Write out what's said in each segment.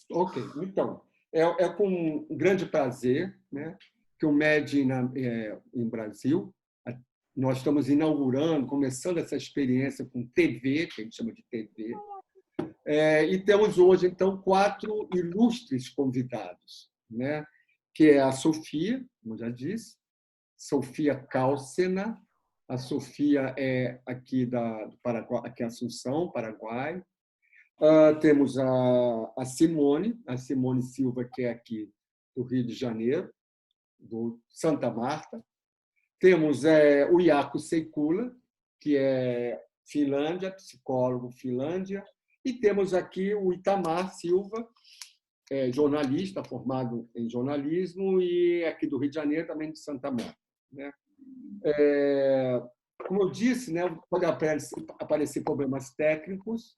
Ok, então, é com um grande prazer, né, que o MED em Brasil, nós estamos inaugurando, começando essa experiência com TV, que a gente chama de TV, e temos hoje, então, 4 ilustres convidados, né, que é a Sofia, como eu já disse, Sofia Cálcena, a Sofia é aqui do Paraguai, aqui em Assunção, Paraguai. Temos a Simone Silva, que é aqui do Rio de Janeiro, do Santa Marta. Temos o Jaakko Seikkula, que é Finlândia, psicólogo Finlândia. E temos aqui o Itamar Silva, jornalista, formado em jornalismo, e aqui do Rio de Janeiro, também de Santa Marta, né? Como eu disse, né, pode aparecer problemas técnicos,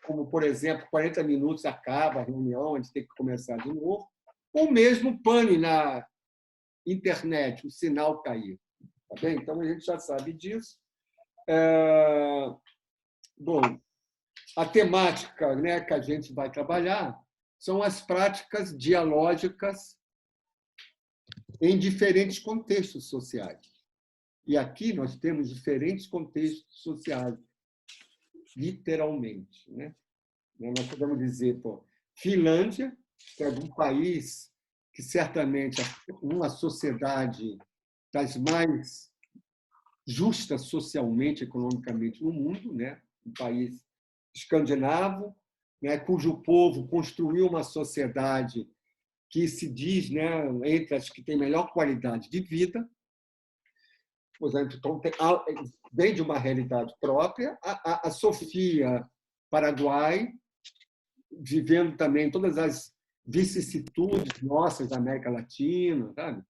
como, por exemplo, 40 minutos acaba a reunião, a gente tem que começar de novo, ou mesmo pane na internet, o sinal cair. Tá bem? Então, a gente já sabe disso. Bom, a temática, né, que a gente vai trabalhar são as práticas dialógicas em diferentes contextos sociais. E aqui nós temos diferentes contextos sociais, literalmente, né? Nós podemos dizer, Finlândia, que é um país que certamente é uma sociedade das mais justas socialmente, economicamente no mundo, né? Um país escandinavo, né? Cujo povo construiu uma sociedade que se diz, né, entre as que tem melhor qualidade de vida. Por exemplo, então, vem de uma realidade própria. A Sofia, Paraguai, vivendo também todas as vicissitudes nossas da América Latina, sabe?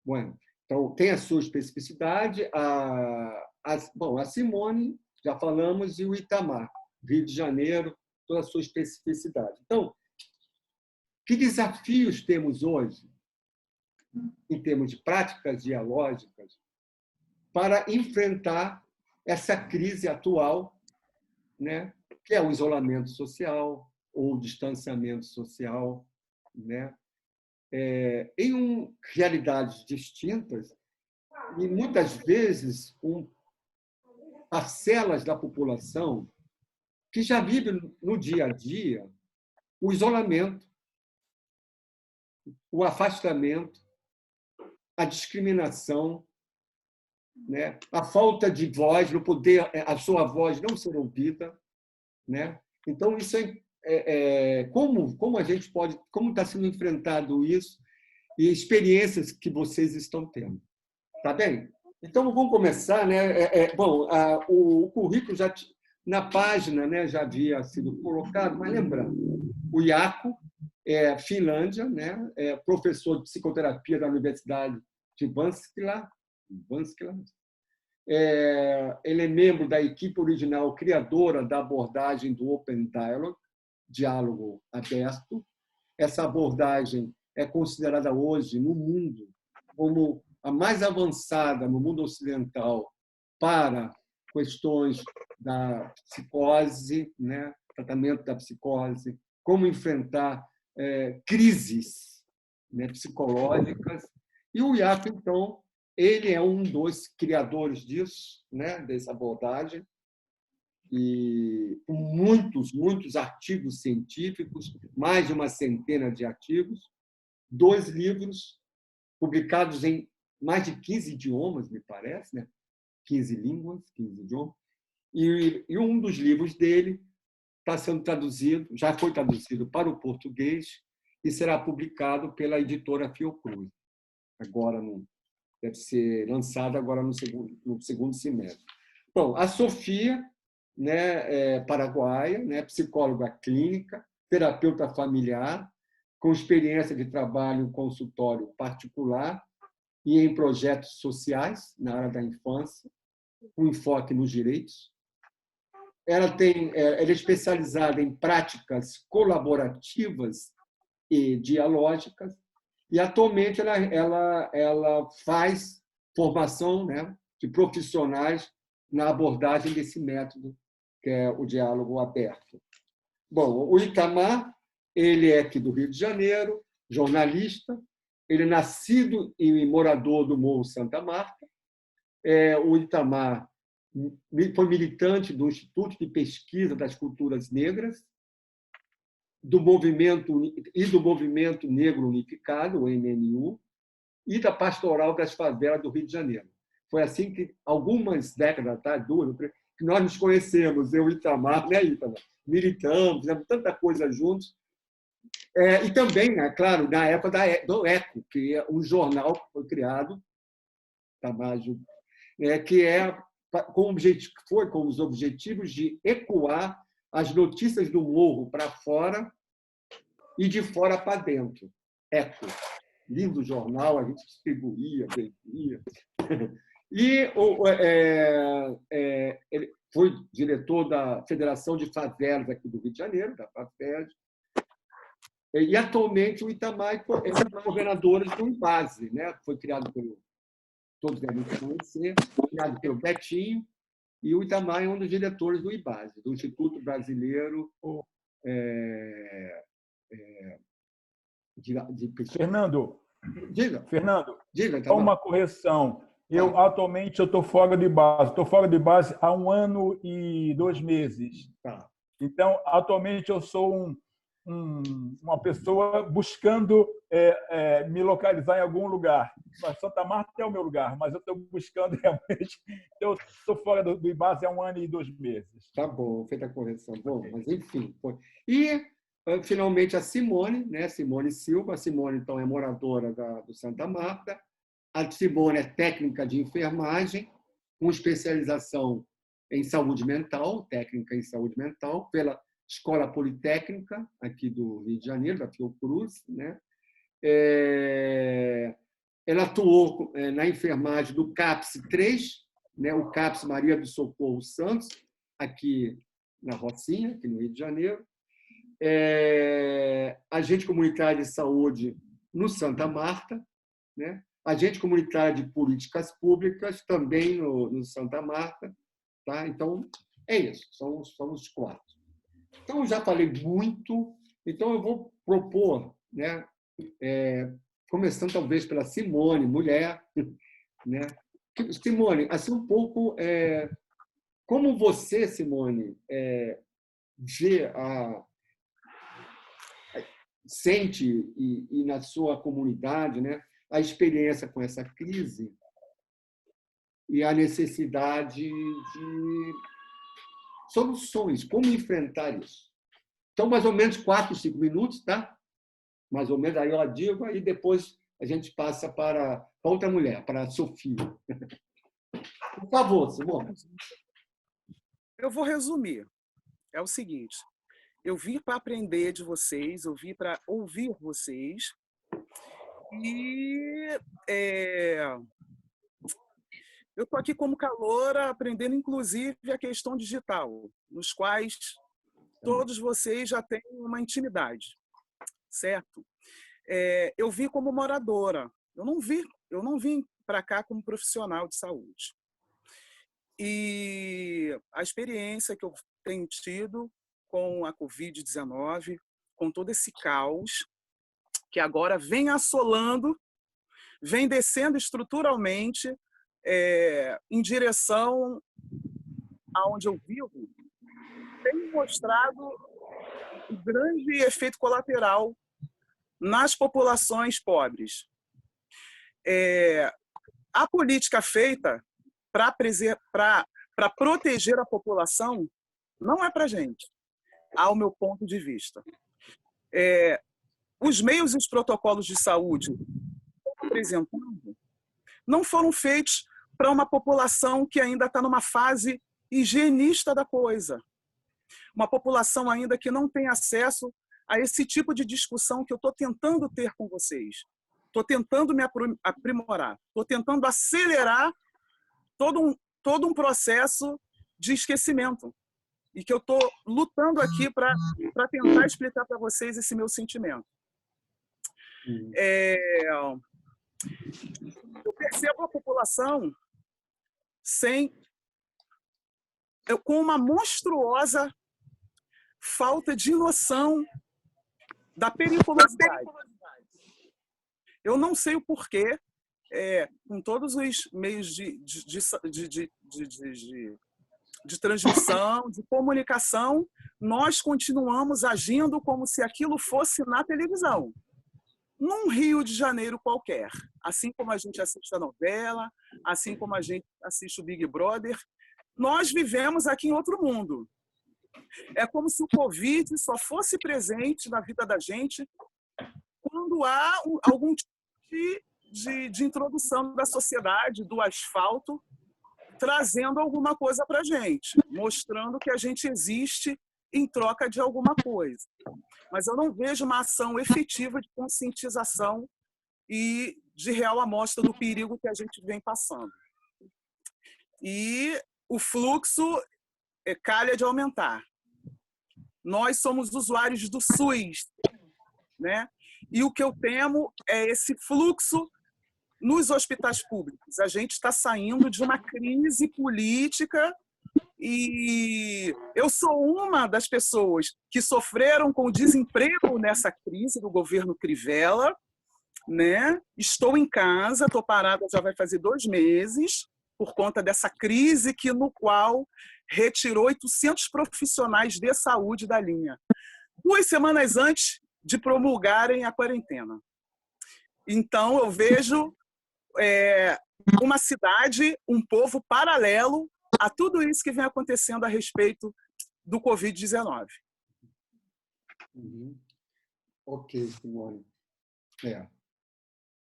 Bueno, então, tem a sua especificidade. A Simone, já falamos, e o Itamar, Rio de Janeiro, toda a sua especificidade. Então, que desafios temos hoje, em termos de práticas dialógicas, para enfrentar essa crise atual, né, que é o isolamento social ou o distanciamento social, né, em realidades distintas e, muitas vezes, parcelas da população que já vive no dia a dia o isolamento, o afastamento, a discriminação, né, a falta de voz, no poder, a sua voz não ser ouvida, né? Então, isso como a gente pode, como está sendo enfrentado isso e experiências que vocês estão tendo. Tá bem? Então, vamos começar, né? Bom, o currículo já na página, né, já havia sido colocado, mas lembrando, o Jaakko é Finlândia, né? É professor de psicoterapia da Universidade de Vanskila. Ele é membro da equipe original criadora da abordagem do Open Dialogue, diálogo aberto. Essa abordagem é considerada hoje no mundo como a mais avançada no mundo ocidental para questões da psicose, né? Tratamento da psicose, como enfrentar crises, né, psicológicas. E o Jaakko, então, ele é um dos criadores disso, né, dessa abordagem, e com muitos artigos científicos, mais de uma centena de artigos, 2 livros publicados em mais de 15 idiomas, me parece, né? 15 línguas, 15 idiomas. E um dos livros dele está sendo traduzido, já foi traduzido para o português e será publicado pela editora Fiocruz. Agora, deve ser lançado agora no segundo semestre. Bom, a Sofia, né, paraguaia, né, psicóloga clínica, terapeuta familiar, com experiência de trabalho em consultório particular e em projetos sociais na área da infância, com enfoque nos direitos. Ela é especializada em práticas colaborativas e dialógicas, e atualmente ela faz formação, né, de profissionais na abordagem desse método, que é o diálogo aberto. Bom, o Itamar Ele é aqui do Rio de Janeiro, jornalista. Ele é nascido e morador do Morro Santa Marta. O Itamar foi militante do Instituto de Pesquisa das Culturas Negras, do movimento Negro Unificado, o MNU, e da Pastoral das Favelas do Rio de Janeiro. Foi assim que, algumas décadas atrás, que nós nos conhecemos, eu e Itamar, né, Itamar? Militamos, fizemos tanta coisa juntos. E também, claro, na época do ECO, que é um jornal que foi criado, que foi com os objetivos de ecoar as notícias do morro para fora e de fora para dentro. ECO. Lindo jornal, a gente distribuía, vendia. E ele foi diretor da Federação de Favelas aqui do Rio de Janeiro, da FAFED. E, atualmente, o Itamar é governador do IBASE, né? Foi criado pelo... Todos devem conhecer, criado pelo Betinho, e o Itamar é um dos diretores do IBASE, do Instituto Brasileiro de Pessoas. Fernando, Diga, só uma correção. Atualmente, eu estou fora de base. Estou fora de base há 1 ano e 2 meses. Tá. Então, atualmente, eu sou uma pessoa buscando me localizar em algum lugar. Mas Santa Marta é o meu lugar, mas eu estou buscando realmente. Eu estou fora do IBASE há 1 ano e 2 meses. Tá bom, feita a correção. Bom, mas enfim. Foi. E, finalmente, a Simone, né? Simone Silva. A Simone, então, é moradora do Santa Marta. A Simone é técnica de enfermagem, com especialização em saúde mental, técnica em saúde mental, pela Escola Politécnica, aqui do Rio de Janeiro, da Fiocruz, né? Ela atuou na enfermagem do CAPS 3, né? O CAPS Maria do Socorro Santos, aqui na Rocinha, aqui no Rio de Janeiro. Agente comunitário de saúde no Santa Marta, né? Agente comunitário de políticas públicas, também no Santa Marta. Tá? Então, é isso, são os 4. Então, eu já falei muito, então eu vou propor, né? Começando talvez pela Simone, mulher. Né? Simone, assim um pouco, como você, Simone, vê sente e na sua comunidade, né, a experiência com essa crise e a necessidade de soluções, como enfrentar isso. Então, mais ou menos 4, 5 minutos, tá? Mais ou menos, aí eu digo, aí depois a gente passa para outra mulher, para a Sofia. Por favor, Simone. Eu vou resumir. É o seguinte, eu vim para aprender de vocês, eu vim para ouvir vocês, e eu estou aqui como caloura, aprendendo inclusive a questão digital, nos quais todos vocês já têm uma intimidade, certo? Eu vim como moradora, eu não vim para cá como profissional de saúde. E a experiência que eu tenho tido com a Covid-19, com todo esse caos, que agora vem assolando, vem descendo estruturalmente em direção aonde eu vivo, tem mostrado o grande efeito colateral nas populações pobres. A política feita para proteger a população não é para a gente, ao meu ponto de vista. Os meios e os protocolos de saúde apresentando não foram feitos para uma população que ainda está numa fase higienista da coisa. Uma população ainda que não tem acesso a esse tipo de discussão que eu estou tentando ter com vocês. Estou tentando me aprimorar. Estou tentando acelerar todo um processo de esquecimento. E que eu estou lutando aqui para tentar explicar para vocês esse meu sentimento. Eu percebo a população com uma monstruosa falta de noção da periculosidade. Eu não sei o porquê, com todos os meios de transmissão, de comunicação, nós continuamos agindo como se aquilo fosse na televisão, num Rio de Janeiro qualquer. Assim como a gente assiste a novela, assim como a gente assiste o Big Brother, nós vivemos aqui em outro mundo. É como se o Covid só fosse presente na vida da gente quando há algum tipo de introdução da sociedade, do asfalto, trazendo alguma coisa para a gente, mostrando que a gente existe em troca de alguma coisa. Mas eu não vejo uma ação efetiva de conscientização e de real amostra do perigo que a gente vem passando. E o fluxo calha de aumentar. Nós somos usuários do SUS, né? E o que eu temo é esse fluxo nos hospitais públicos. A gente está saindo de uma crise política e eu sou uma das pessoas que sofreram com o desemprego nessa crise do governo Crivella, né? Estou em casa, estou parada, já vai fazer 2 meses, por conta dessa crise no qual retirou 800 profissionais de saúde da linha, 2 semanas antes de promulgarem a quarentena. Então, eu vejo uma cidade, um povo paralelo a tudo isso que vem acontecendo a respeito do Covid-19. Ok, Simone.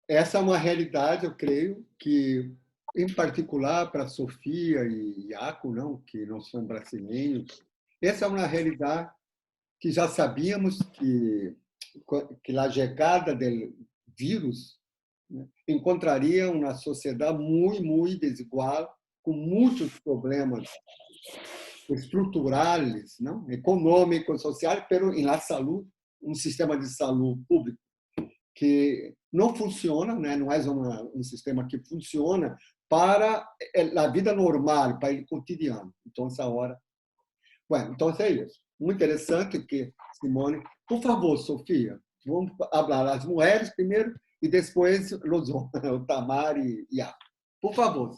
Essa é uma realidade, eu creio, que, em particular, para Sofia e Iaco, que não são brasileiros, essa é uma realidade que já sabíamos que a chegada do vírus, né, encontraria uma sociedade muito desigual, com muitos problemas estruturais, não? Econômicos, sociais, mas na saúde, um sistema de saúde público que não funciona, né? Não é um sistema que funciona para a vida normal, para o cotidiano. Então, essa hora... Bueno, então é isso. Muito interessante que, Simone... Por favor, Sofia, vamos falar as mulheres primeiro e depois os homens, o Tamar e Iaco. Por favor.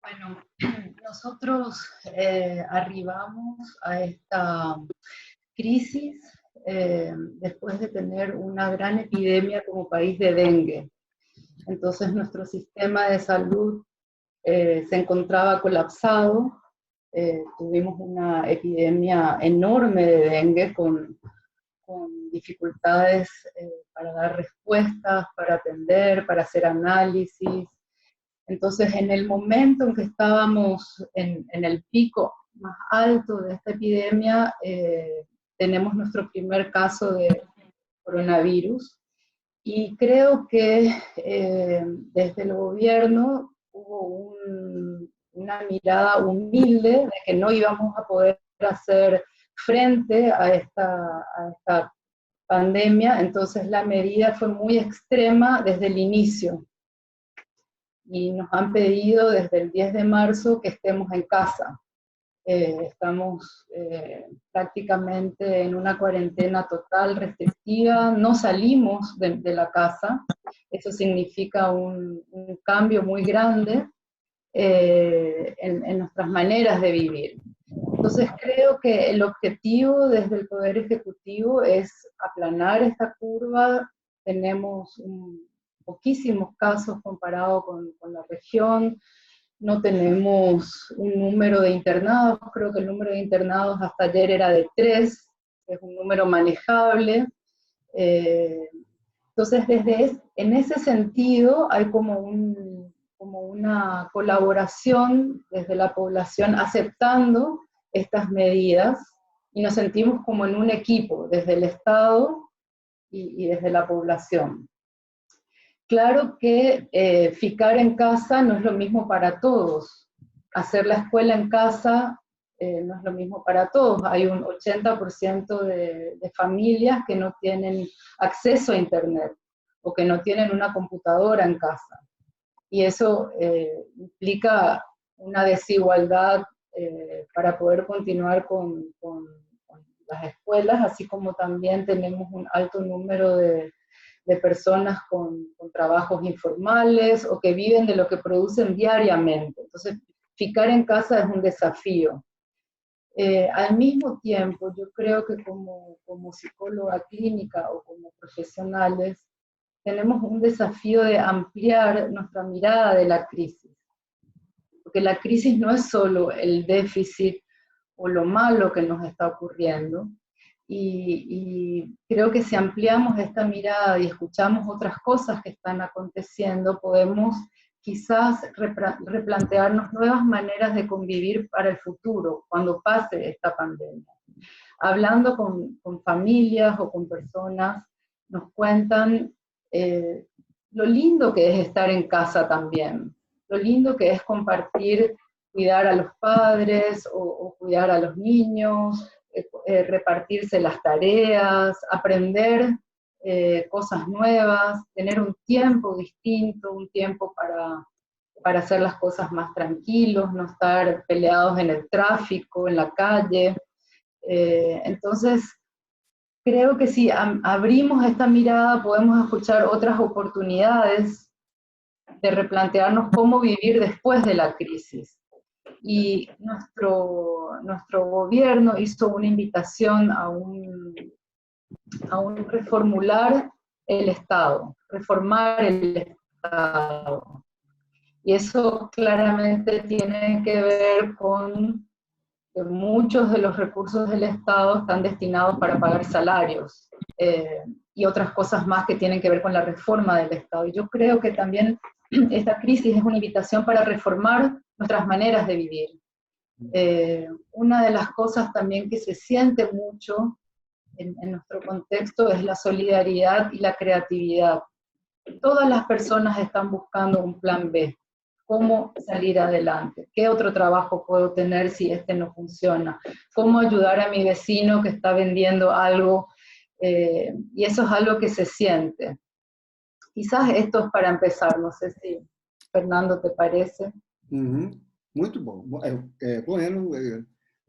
Bueno, nosotros arribamos a esta crisis después de tener una gran epidemia como país de dengue. Entonces nuestro sistema de salud se encontraba colapsado, tuvimos una epidemia enorme de dengue con dificultades para dar respuestas, para atender, para hacer análisis. Entonces, en el momento en que estábamos en el pico más alto de esta epidemia, tenemos nuestro primer caso de coronavirus. Y creo que desde el gobierno hubo una mirada humilde de que no íbamos a poder hacer frente a esta pandemia, entonces la medida fue muy extrema desde el inicio. Y nos han pedido desde el 10 de marzo que estemos en casa. Estamos prácticamente en una cuarentena total, restrictiva, no salimos de la casa, eso significa un cambio muy grande en nuestras maneras de vivir. Entonces creo que el objetivo desde el Poder Ejecutivo es aplanar esta curva. Tenemos poquísimos casos comparado con la región, no tenemos un número de internados, creo que el número de internados hasta ayer era de 3, es un número manejable. Entonces, en ese sentido hay como una colaboración desde la población aceptando estas medidas y nos sentimos como en un equipo, desde el Estado y desde la población. Claro que ficar en casa no es lo mismo para todos. Hacer la escuela en casa no es lo mismo para todos. Hay un 80% de familias que no tienen acceso a Internet o que no tienen una computadora en casa. Y eso implica una desigualdad para poder continuar con las escuelas, así como también tenemos un alto número de personas con trabajos informales o que viven de lo que producen diariamente. Entonces, ficar en casa es un desafío. Al mismo tiempo, yo creo que como psicóloga clínica o como profesionales, tenemos un desafío de ampliar nuestra mirada de la crisis. Porque la crisis no es solo el déficit o lo malo que nos está ocurriendo, y creo que si ampliamos esta mirada y escuchamos otras cosas que están aconteciendo, podemos quizás replantearnos nuevas maneras de convivir para el futuro, cuando pase esta pandemia. Hablando con familias o con personas, nos cuentan lo lindo que es estar en casa también, lo lindo que es compartir, cuidar a los padres o cuidar a los niños, repartirse las tareas, aprender cosas nuevas, tener un tiempo distinto, un tiempo para hacer las cosas más tranquilos, no estar peleados en el tráfico, en la calle. Entonces, creo que si abrimos esta mirada podemos escuchar otras oportunidades de replantearnos cómo vivir después de la crisis. Y nuestro gobierno hizo una invitación a reformular el Estado, reformar el Estado. Y eso claramente tiene que ver con que muchos de los recursos del Estado están destinados para pagar salarios y otras cosas más que tienen que ver con la reforma del Estado. Y yo creo que también esta crisis es una invitación para reformar nuestras maneras de vivir. Una de las cosas también que se siente mucho en nuestro contexto es la solidaridad y la creatividad. Todas las personas están buscando un plan B. ¿Cómo salir adelante? ¿Qué otro trabajo puedo tener si este no funciona? ¿Cómo ayudar a mi vecino que está vendiendo algo? Y eso es algo que se siente. Quizás esto es para empezar, no sé si, Fernando, ¿te parece? Muito bom. Bueno,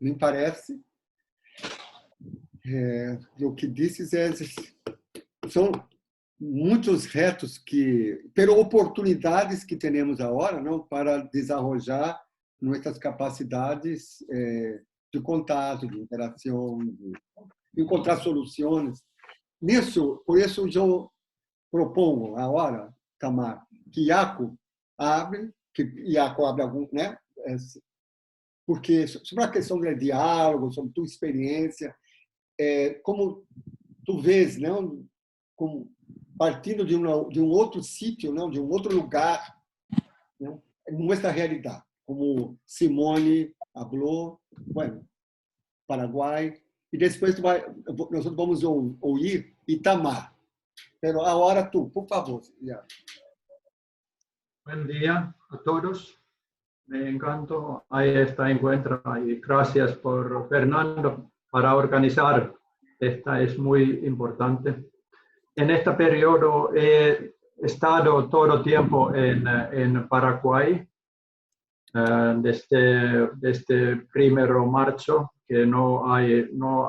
me parece. O que dizes são muitos retos pero oportunidades que temos agora, não, para desenvolver nossas capacidades de contato, de interação, de encontrar soluções. Por isso eu propongo agora, Tamar, que Iaco abre algum, né? Porque sobre a questão do diálogo, sobre tua experiência, como tu vês, não, como partindo de um outro sítio, não, de um outro lugar, não, nossa realidade, como Simone falou, bueno, Paraguai, e depois nós vamos ouvir Itamar. Pero agora tu, por favor. Buen día a todos. Me encantó este encuentro y gracias por Fernando para organizar. Esta es muy importante. En este periodo he estado todo el tiempo en Paraguay, desde 1 de marzo, que no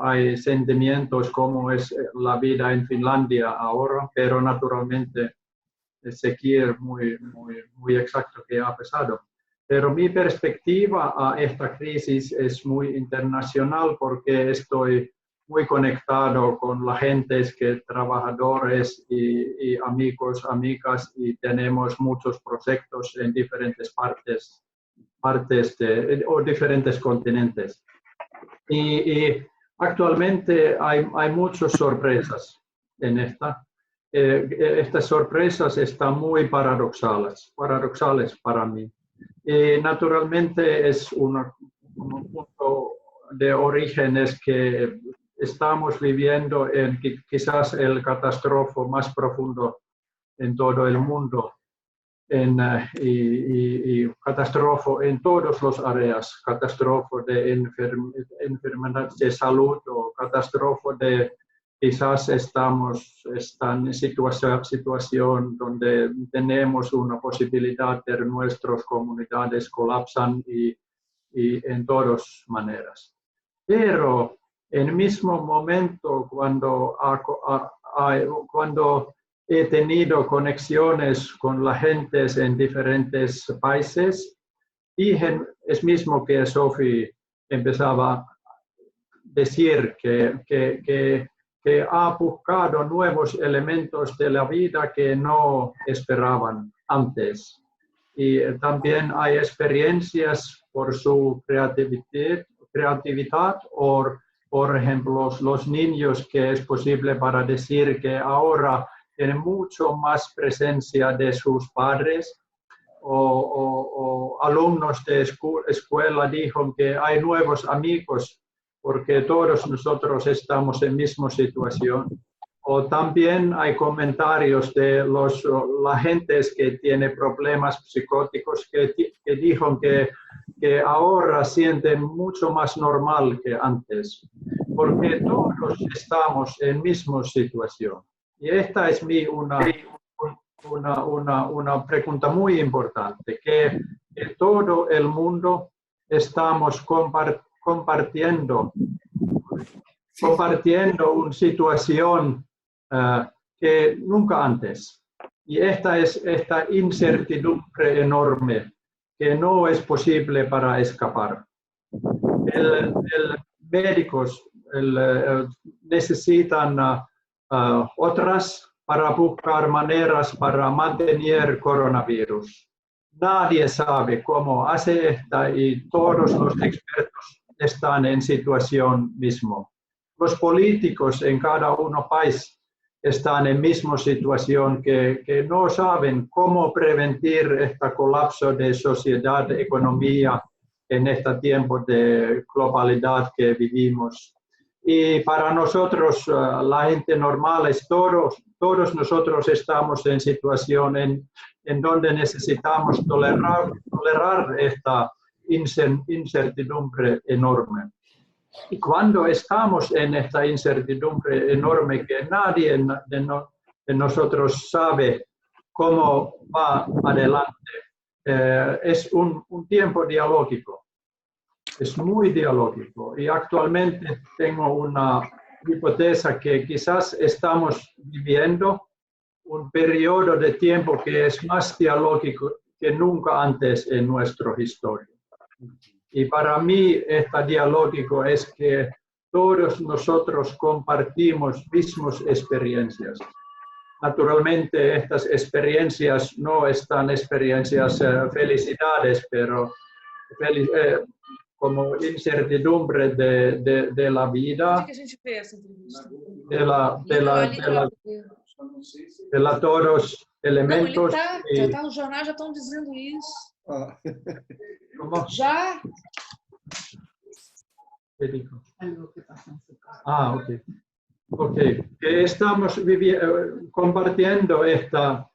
hay sentimientos como es la vida en Finlandia ahora, pero naturalmente seguir muy exacto qué ha pasado. Pero mi perspectiva a esta crisis es muy internacional porque estoy muy conectado con la gente, trabajadores y amigos, amigas, y tenemos muchos proyectos en diferentes partes o diferentes continentes. Y actualmente hay muchas sorpresas en esta. Estas sorpresas están muy paradoxales para mí. Y naturalmente es un punto de origen es que estamos viviendo en quizás el catástrofe más profundo en todo el mundo, y catástrofe en todas las áreas, catástrofe de enfermedad de salud o catástrofe de quizás estamos en situación donde tenemos una posibilidad de que nuestras comunidades colapsan y en todas maneras. Pero en el mismo momento cuando he tenido conexiones con la gente en diferentes países, dije es mismo que Sophie empezaba a decir que ha buscado nuevos elementos de la vida que no esperaban antes. Y también hay experiencias por su creatividad o, por ejemplo, los niños, que es posible para decir que ahora tienen mucho más presencia de sus padres, o alumnos de escuela dijeron que hay nuevos amigos porque todos nosotros estamos en la misma situación. O también hay comentarios de la gente que tiene problemas psicóticos que dijeron que ahora sienten mucho más normal que antes, porque todos estamos en la misma situación. Y esta es una pregunta muy importante, que todo el mundo estamos compartiendo una situación que nunca antes. Y esta es esta incertidumbre enorme que no es posible para escapar. Médicos necesitan otras para buscar maneras para mantener coronavirus. Nadie sabe cómo hace esta y todos los expertos están en situación mismo. Los políticos en cada uno país están en misma situación que no saben cómo prevenir este colapso de sociedad, de economía en este tiempo de globalidad que vivimos. Y para nosotros, la gente normal, todos nosotros estamos en situación en donde necesitamos tolerar esta incertidumbre enorme. Y cuando estamos en esta incertidumbre enorme que nadie de nosotros sabe cómo va adelante, es un tiempo dialógico. Es muy dialógico. Y actualmente tengo una hipótesis que quizás estamos viviendo un periodo de tiempo que es más dialógico que nunca antes en nuestra historia. Y para mí, este dialógico es que todos nosotros compartimos mismas experiencias. Naturalmente, estas experiencias no están experiencias felicidades, pero como incertidumbre de la vida, de todos elementos. Não, já está, os jornais já estão dizendo isso. ¿Cómo? Já. ¿Qué dijo? Ah, ok. Ok, que estamos compartiendo esta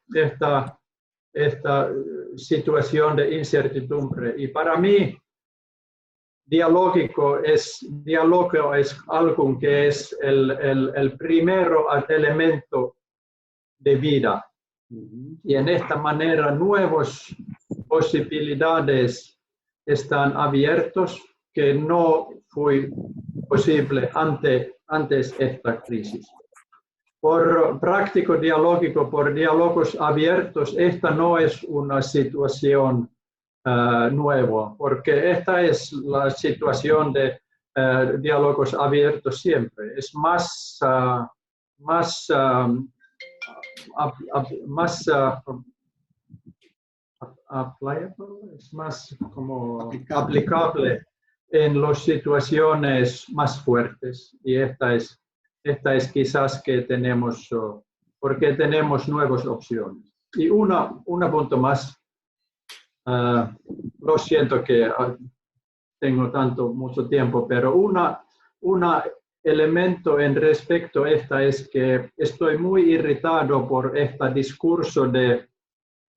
situación de incertidumbre. Y para mí, diálogo es algo que es el primer elemento de vida. Y en esta manera nuevas posibilidades están abiertos que no fue posible antes de esta crisis. Por práctico dialógico, por diálogos abiertos, esta no es una situación nueva, porque esta es la situación de diálogos abiertos siempre. Es más como aplicable en las situaciones más fuertes. Y esta es quizás que tenemos, porque tenemos nuevas opciones. Y un punto más. Lo siento que tengo mucho tiempo, pero un elemento en respecto a esta es que estoy muy irritado por este discurso de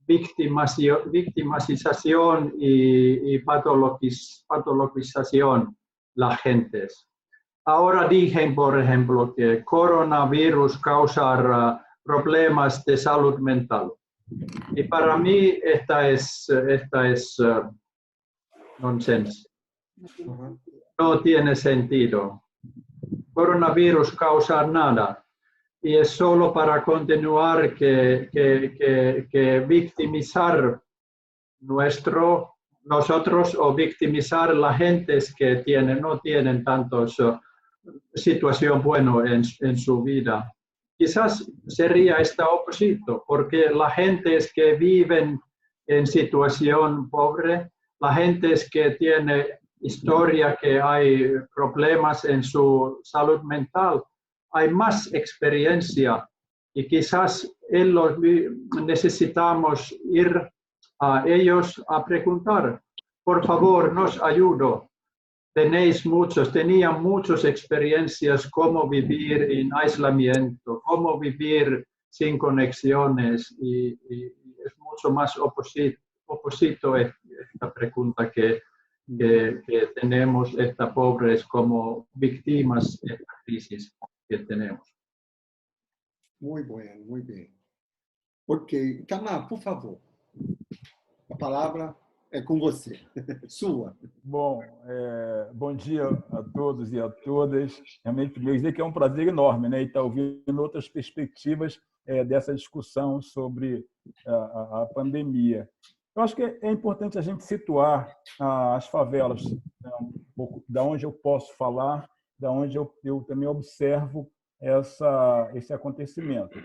victimización y patologización la gente. Ahora dije, por ejemplo, que coronavirus causa problemas de salud mental. Y para mí esta es nonsense. No tiene sentido. coronavirus causar nada. Y es solo para continuar que victimizar nosotros o victimizar la gente que no tienen tantos situación buena en su vida. Quizás sería esta opósito, porque la gente que viven en situación pobre, la gente que tiene historia, que hay problemas en su salud mental, hay más experiencia y quizás necesitamos ir a ellos a preguntar, por favor, nos ayudo. Tenían muchas experiencias cómo vivir en aislamiento, cómo vivir sin conexiones y es mucho más opósito esta pregunta que tenemos estas pobres como víctimas de esta crisis que tenemos. Muy bueno, muy bien. Ok, Itamar, por favor, a palavra é com você, sua. Bom, bom dia a todos e a todas. Realmente, primeiro dizer que é um prazer enorme, né, e estar ouvindo outras perspectivas dessa discussão sobre a pandemia. Eu acho que é importante a gente situar as favelas, né, um pouco da onde eu posso falar, da onde eu também observo esse acontecimento.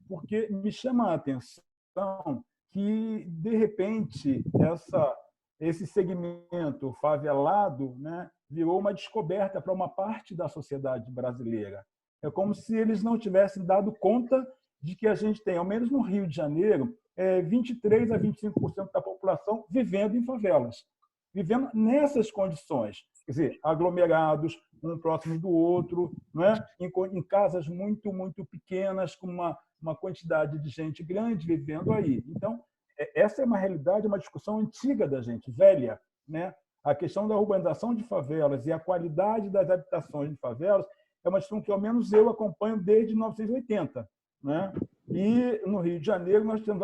Porque me chama a atenção que, de repente, esse segmento favelado, né, virou uma descoberta para uma parte da sociedade brasileira. É como se eles não tivessem dado conta de que a gente tem, ao menos no Rio de Janeiro, 23% a 25% da população vivendo em favelas, vivendo nessas condições, quer dizer, aglomerados, um próximo do outro, né, em casas muito, muito pequenas, com uma quantidade de gente grande vivendo aí. Então, essa é uma realidade, uma discussão antiga da gente, velha, né? A questão da urbanização de favelas e a qualidade das habitações de favelas é uma discussão que, ao menos, eu acompanho desde 1980. Né? E, no Rio de Janeiro, nós temos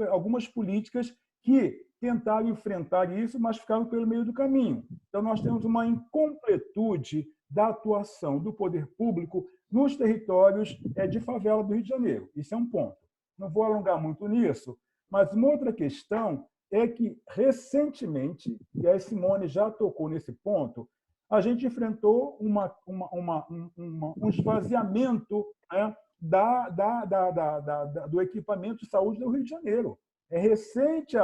algumas políticas que tentaram enfrentar isso, mas ficaram pelo meio do caminho. Então, nós temos uma incompletude da atuação do poder público nos territórios de favela do Rio de Janeiro. Isso é um ponto. Não vou alongar muito nisso, mas uma outra questão é que, recentemente, e a Simone já tocou nesse ponto, a gente enfrentou um esvaziamento, né, do equipamento de saúde do Rio de Janeiro. É recente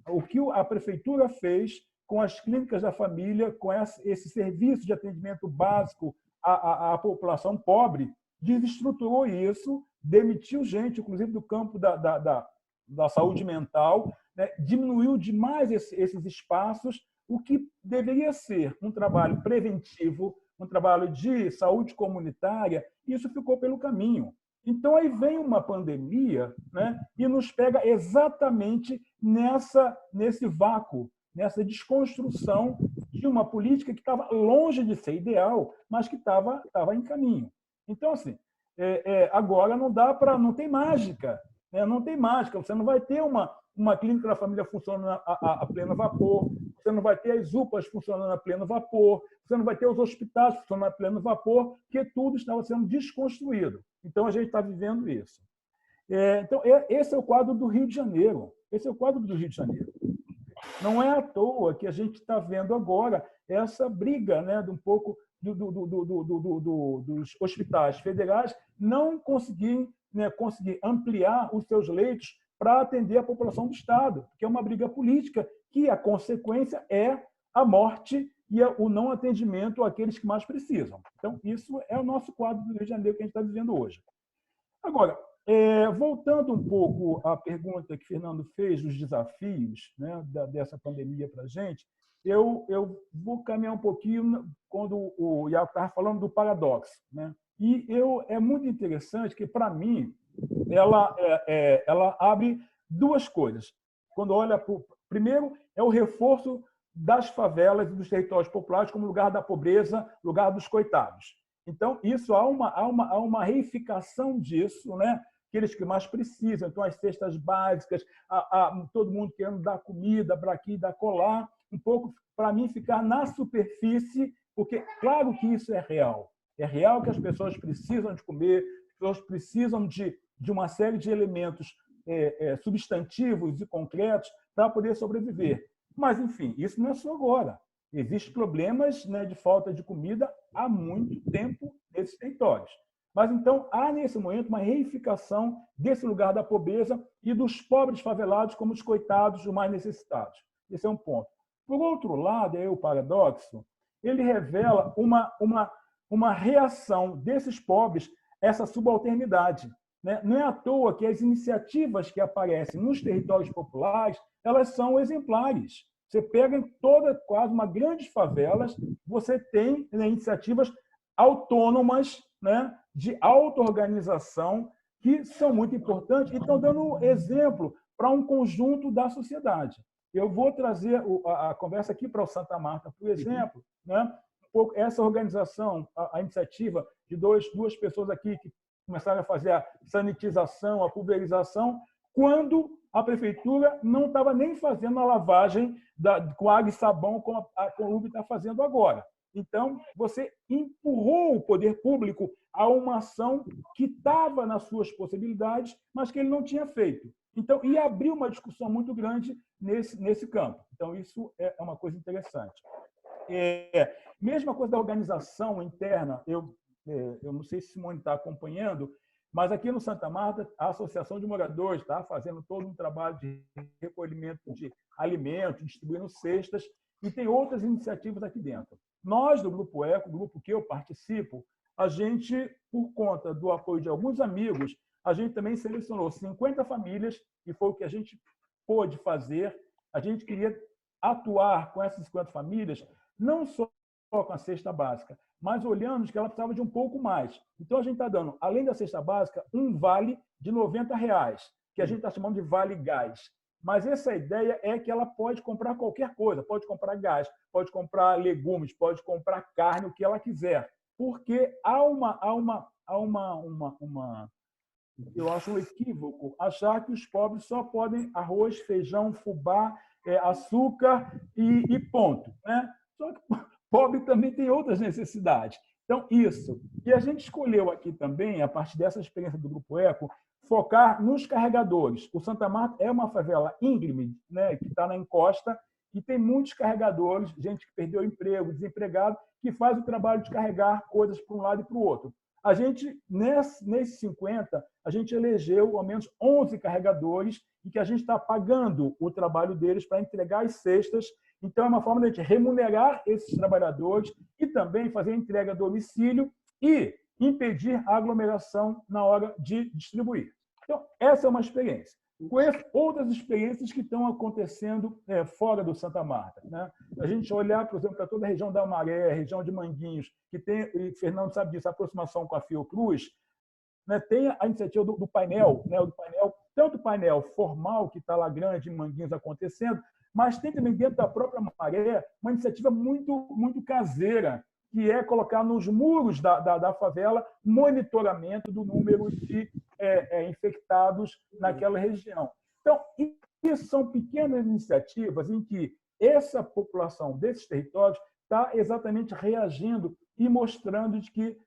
o que a prefeitura fez com as clínicas da família, com esse serviço de atendimento básico à população pobre, desestruturou isso, demitiu gente, inclusive do campo da saúde mental, né? Diminuiu demais esses espaços, o que deveria ser um trabalho preventivo, um trabalho de saúde comunitária, isso ficou pelo caminho. Então, aí vem uma pandemia, né, e nos pega exatamente nesse vácuo, nessa desconstrução de uma política que estava longe de ser ideal, mas que estava em caminho. Então, assim, agora não tem mágica, né? Não tem mágica. Você não vai ter uma clínica da família funcionando a pleno vapor, você não vai ter as UPAs funcionando a pleno vapor, você não vai ter os hospitais funcionando a pleno vapor, porque tudo estava sendo desconstruído. Então, a gente está vivendo isso. Então, esse é o quadro do Rio de Janeiro. Esse é o quadro do Rio de Janeiro. Não é à toa que a gente está vendo agora essa briga, né, de um pouco dos hospitais federais não conseguir ampliar os seus leitos para atender a população do Estado, que é uma briga política, que a consequência é a morte e o não atendimento àqueles que mais precisam. Então, isso é o nosso quadro do Rio de Janeiro que a gente está vivendo hoje. Agora, voltando um pouco à pergunta que Fernando fez, dos desafios, né, dessa pandemia para a gente, eu vou caminhar um pouquinho quando o Iago estava falando do paradoxo. Né? E é muito interessante que, para mim, ela abre duas coisas. Quando olha primeiro, é o reforço das favelas e dos territórios populares como lugar da pobreza, lugar dos coitados. Então, isso há uma reificação disso, né? Aqueles que mais precisam. Então, as cestas básicas, todo mundo querendo dar comida para aqui, dar colar, um pouco, para mim, ficar na superfície Porque, claro que isso é real. É real que as pessoas precisam de comer, as pessoas precisam de uma série de elementos substantivos e concretos para poder sobreviver. Mas, enfim, isso não é só agora. Existem problemas, né, de falta de comida há muito tempo nesses territórios. Mas, então, há, nesse momento, uma reificação desse lugar da pobreza e dos pobres favelados como os coitados, os mais necessitados. Esse é um ponto. Por outro lado, o paradoxo, ele revela uma reação desses pobres a essa subalternidade. Né? Não é à toa que as iniciativas que aparecem nos territórios populares, elas são exemplares. Você pega em quase uma grandes favelas, você tem, né, iniciativas autônomas, né, de auto-organização, que são muito importantes e estão dando exemplo para um conjunto da sociedade. Eu vou trazer a conversa aqui para o Santa Marta, por exemplo, né? Essa organização, a iniciativa de duas pessoas aqui que começaram a fazer a sanitização, a pulverização, quando a prefeitura não estava nem fazendo a lavagem com água e sabão, como a Columbe está fazendo agora. Então, você empurrou o poder público a uma ação que estava nas suas possibilidades, mas que ele não tinha feito. Então, e abriu uma discussão muito grande nesse campo. Então, isso é uma coisa interessante. Mesma coisa da organização interna, eu não sei se Simone está acompanhando, mas aqui no Santa Marta, a Associação de Moradores está fazendo todo um trabalho de recolhimento de alimentos, distribuindo cestas, e tem outras iniciativas aqui dentro. Nós, do Grupo Eco, o grupo que eu participo, a gente, por conta do apoio de alguns amigos, a gente também selecionou 50 famílias, e foi o que a gente pôde fazer. A gente queria atuar com essas 50 famílias, não só com a cesta básica, mas olhando que ela precisava de um pouco mais. Então, a gente está dando, além da cesta básica, um vale de R$90, que a gente está chamando de vale gás. Mas essa ideia é que ela pode comprar qualquer coisa, pode comprar gás, pode comprar legumes, pode comprar carne, o que ela quiser. Porque eu acho um equívoco achar que os pobres só podem arroz, feijão, fubá, açúcar e ponto, né? Só que pobre também tem outras necessidades. Então, isso. E a gente escolheu aqui também, a partir dessa experiência do Grupo Eco, focar nos carregadores. O Santa Marta é uma favela íngreme, né, que está na encosta, e tem muitos carregadores, gente que perdeu o emprego, desempregado, que faz o trabalho de carregar coisas para um lado e para o outro. A gente, nesses 50, a gente elegeu ao menos 11 carregadores e que a gente está pagando o trabalho deles para entregar as cestas. Então, é uma forma de a gente remunerar esses trabalhadores e também fazer a entrega a domicílio e impedir a aglomeração na hora de distribuir. Então, essa é uma experiência. Conheço outras experiências que estão acontecendo fora do Santa Marta, né? A gente olhar, por exemplo, para toda a região da Maré, a região de Manguinhos, que tem, e Fernando sabe disso, a aproximação com a Fiocruz, né? Tem a iniciativa do painel, né? Tanto o painel formal, que está lá grande em Manguinhos acontecendo, mas tem também dentro da própria Maré uma iniciativa muito, muito caseira, que é colocar nos muros da favela monitoramento do número de infectados naquela região. Então, isso são pequenas iniciativas em que essa população desses territórios está exatamente reagindo e mostrando de que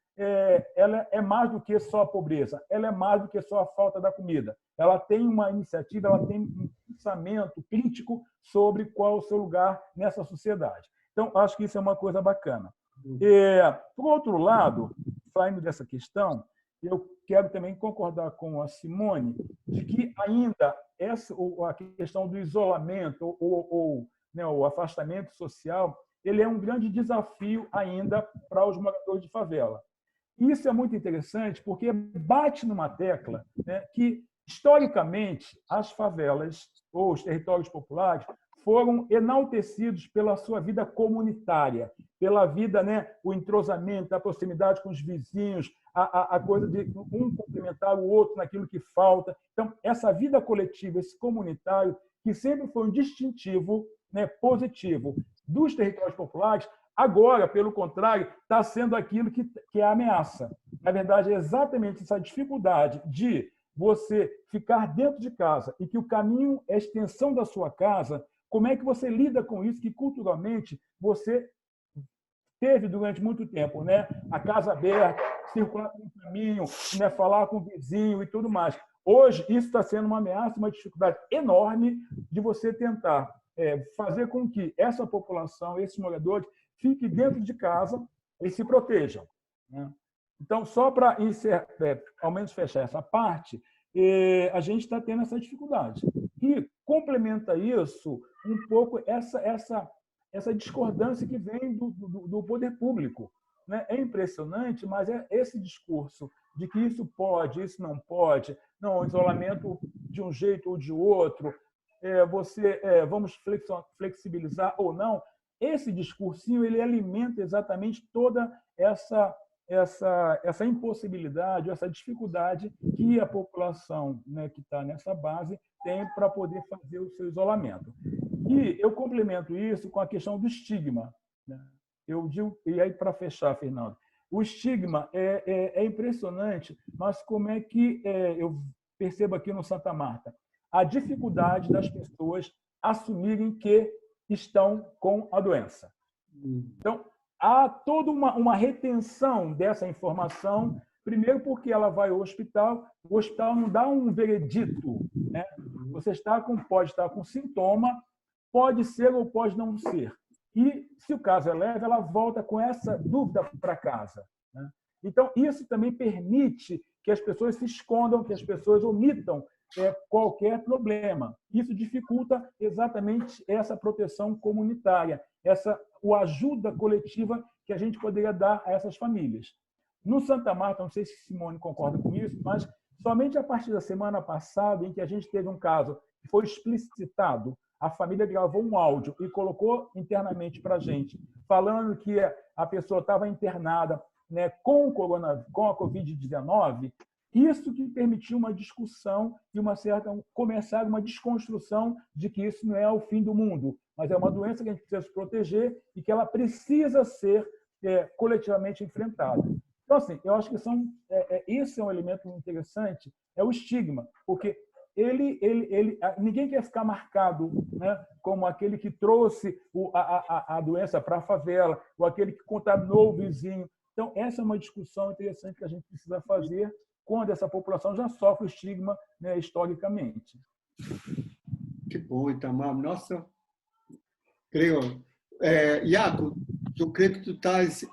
ela é mais do que só a pobreza, ela é mais do que só a falta da comida. Ela tem uma iniciativa, ela tem um pensamento crítico sobre qual é o seu lugar nessa sociedade. Então, acho que isso é uma coisa bacana. Por outro lado, saindo dessa questão, eu quero também concordar com a Simone de que ainda a questão do isolamento ou o afastamento social, ele é um grande desafio ainda para os moradores de favela. Isso é muito interessante porque bate numa tecla, né, que, historicamente, as favelas ou os territórios populares foram enaltecidos pela sua vida comunitária, pela vida, né, o entrosamento, a proximidade com os vizinhos, a coisa de um complementar o outro naquilo que falta. Então, essa vida coletiva, esse comunitário, que sempre foi um distintivo, né, positivo dos territórios populares, agora, pelo contrário, está sendo aquilo que é a ameaça. Na verdade, é exatamente essa dificuldade de você ficar dentro de casa e que o caminho é a extensão da sua casa. Como é que você lida com isso, que culturalmente você teve durante muito tempo, né? A casa aberta, circular pelo caminho, né? Falar com o vizinho e tudo mais. Hoje, isso está sendo uma ameaça, uma dificuldade enorme de você tentar fazer com que essa população, esses moradores, fiquem dentro de casa e se protejam, né? Então, só para ao menos fechar essa parte, a gente está tendo essa dificuldade. E complementa isso um pouco essa discordância que vem do poder público, né? É impressionante, mas é esse discurso de que isso pode, isso não pode, não, isolamento de um jeito ou de outro, vamos flexibilizar ou não, esse discursinho ele alimenta exatamente toda essa impossibilidade, essa dificuldade que a população, né, que está nessa base tem para poder fazer o seu isolamento. E eu complemento isso com a questão do estigma, né? Eu digo, e aí para fechar, Fernando, o estigma é impressionante, mas como é que eu percebo aqui no Santa Marta a dificuldade das pessoas assumirem que estão com a doença. Então, há toda uma retenção dessa informação, primeiro porque ela vai ao hospital, o hospital não dá um veredito, né? Você pode estar com sintoma, pode ser ou pode não ser. E, se o caso é leve, ela volta com essa dúvida para casa, né? Então, isso também permite que as pessoas se escondam, que as pessoas omitam qualquer problema. Isso dificulta exatamente essa proteção comunitária, essa ajuda coletiva que a gente poderia dar a essas famílias. No Santa Marta, não sei se Simone concorda com isso, mas somente a partir da semana passada, em que a gente teve um caso que foi explicitado, a família gravou um áudio e colocou internamente para a gente, falando que a pessoa estava internada, né, com a Covid-19, isso que permitiu uma discussão e começar uma desconstrução de que isso não é o fim do mundo, mas é uma doença que a gente precisa se proteger e que ela precisa ser coletivamente enfrentada. Então, assim, eu acho que esse é um elemento interessante, é o estigma, porque ninguém quer ficar marcado, né, como aquele que trouxe a doença para a favela, ou aquele que contaminou o vizinho. Então, essa é uma discussão interessante que a gente precisa fazer quando essa população já sofre o estigma, né, historicamente. Que bom, Itamar. Nossa, creio. Iaco, eu creio que tu estás...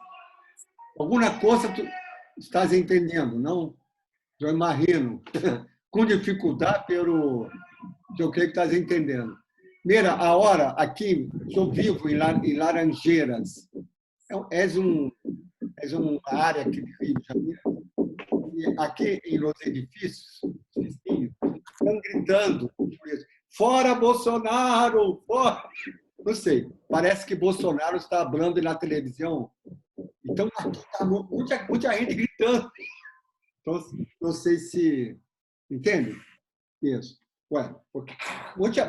Alguma coisa tu estás entendendo, não? Eu imagino. Com dificuldade, pero eu creio que estás entendendo. Mira, a hora aqui, eu vivo em Laranjeiras. És uma área que Rio de Janeiro. E aqui em los edifícios, estão gritando por isso. Fora Bolsonaro! Fora! Não sei, parece que Bolsonaro está falando na televisão. Então, está muita gente gritando. Então, não sei se... Entende? Isso. Ué, muita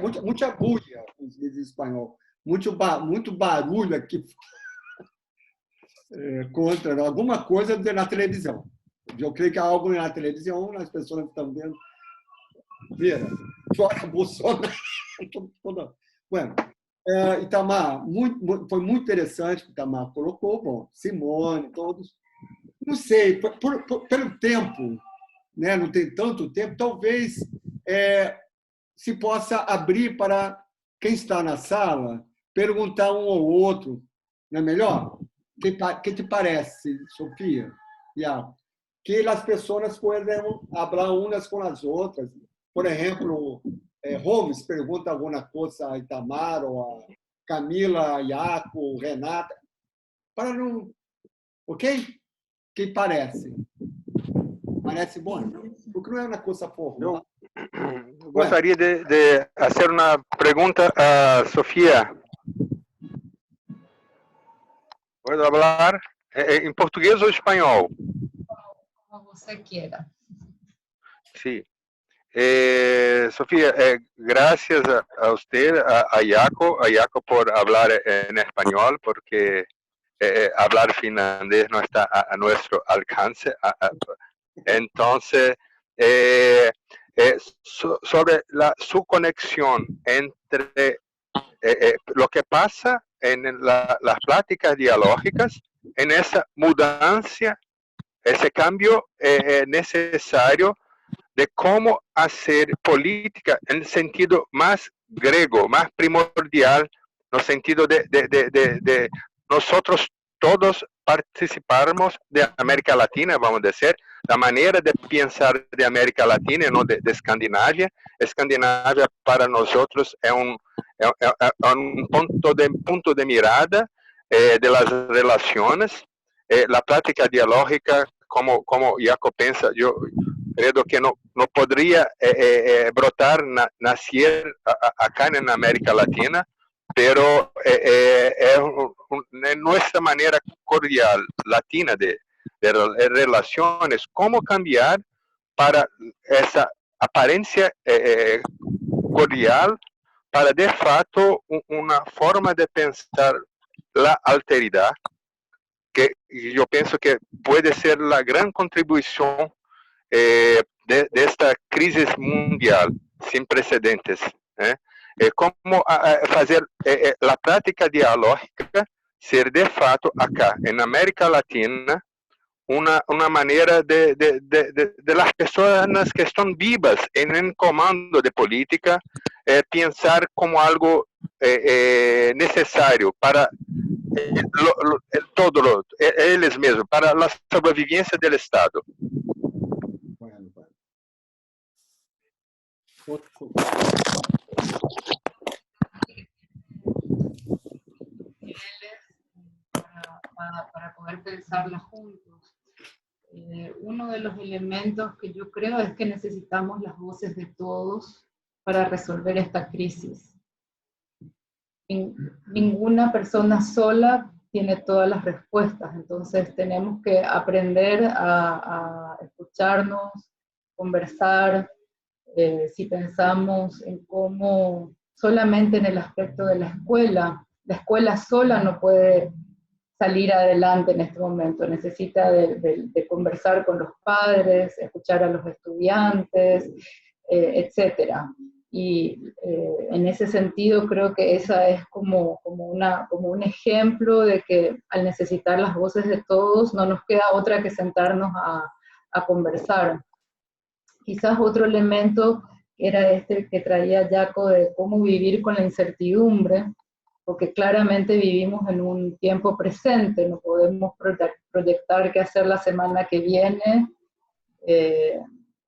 bulha, como se diz em espanhol. Muito barulho aqui contra alguma coisa na televisão. Eu creio que há algo na televisão, as pessoas estão vendo. Vira, fora Bolsonaro. Bueno, Itamar, foi muito interessante que o Itamar colocou. Bom, Simone, todos. Não sei, pelo tempo, né, não tem tanto tempo, talvez se possa abrir para quem está na sala, perguntar um ao outro. Não é melhor? O que te parece, Sofia? Que as pessoas podem falar umas com as outras. Por exemplo, Holmes pergunta alguma coisa a Itamar, ou a Camila, Iaco, Renata, para não... Ok? Que parece? Parece bom? Porque não é uma coisa formal. Eu gostaria de fazer uma pergunta a Sofia. Pode falar em português ou espanhol? Como você queira. Sim. Sofía, gracias a usted, a Iaco por hablar en español, porque hablar finlandés no está a nuestro alcance. Entonces, sobre su conexión entre lo que pasa en las pláticas dialógicas, en esa mudanza, ese cambio necesario de cómo hacer política en el sentido más griego, más primordial, en el sentido de nosotros todos participarmos de América Latina, vamos a decir, la manera de pensar de América Latina, no de Escandinavia. Escandinavia para nosotros es un punto de mirada de las relaciones. La práctica dialógica, como Jaco piensa, yo creo que no podría brotar, nacer acá en América Latina, pero es nuestra manera cordial latina de relaciones, cómo cambiar para esa apariencia cordial, para de facto una forma de pensar la alteridad, que yo pienso que puede ser la gran contribución de esta crisis mundial sin precedentes. Como hacer la práctica dialógica ser de facto acá, en América Latina, una manera de las personas que están vivas en el comando de política, pensar como algo necesario para ellos mismos, para la sobrevivencia del Estado. Bueno. Para poder pensarla juntos. Uno de los elementos que yo creo es que necesitamos las voces de todos para resolver esta crisis. Ninguna persona sola tiene todas las respuestas, entonces tenemos que aprender a escucharnos, conversar. Si pensamos en cómo solamente en el aspecto de la escuela sola no puede salir adelante en este momento, necesita de conversar con los padres, escuchar a los estudiantes, etcétera. Y en ese sentido creo que esa es como un ejemplo de que al necesitar las voces de todos no nos queda otra que sentarnos a conversar. Quizás otro elemento era este que traía Jaco de cómo vivir con la incertidumbre, porque claramente vivimos en un tiempo presente, no podemos proyectar qué hacer la semana que viene,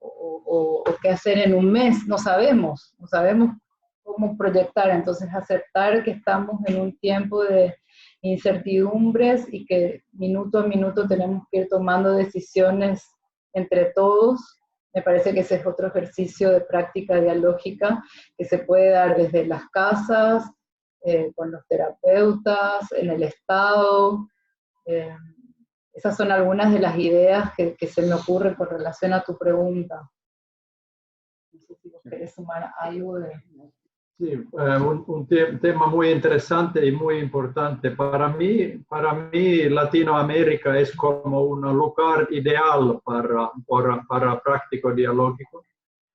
o qué hacer en un mes, no sabemos cómo proyectar, entonces aceptar que estamos en un tiempo de incertidumbres y que minuto a minuto tenemos que ir tomando decisiones entre todos. Me parece que ese es otro ejercicio de práctica dialógica que se puede dar desde las casas, con los terapeutas, en el Estado. Esas son algunas de las ideas que se me ocurren con relación a tu pregunta. No sé si vos querés sumar algo de... Sí, un tema muy interesante y muy importante. Para mí Latinoamérica es como un lugar ideal para práctico dialógico,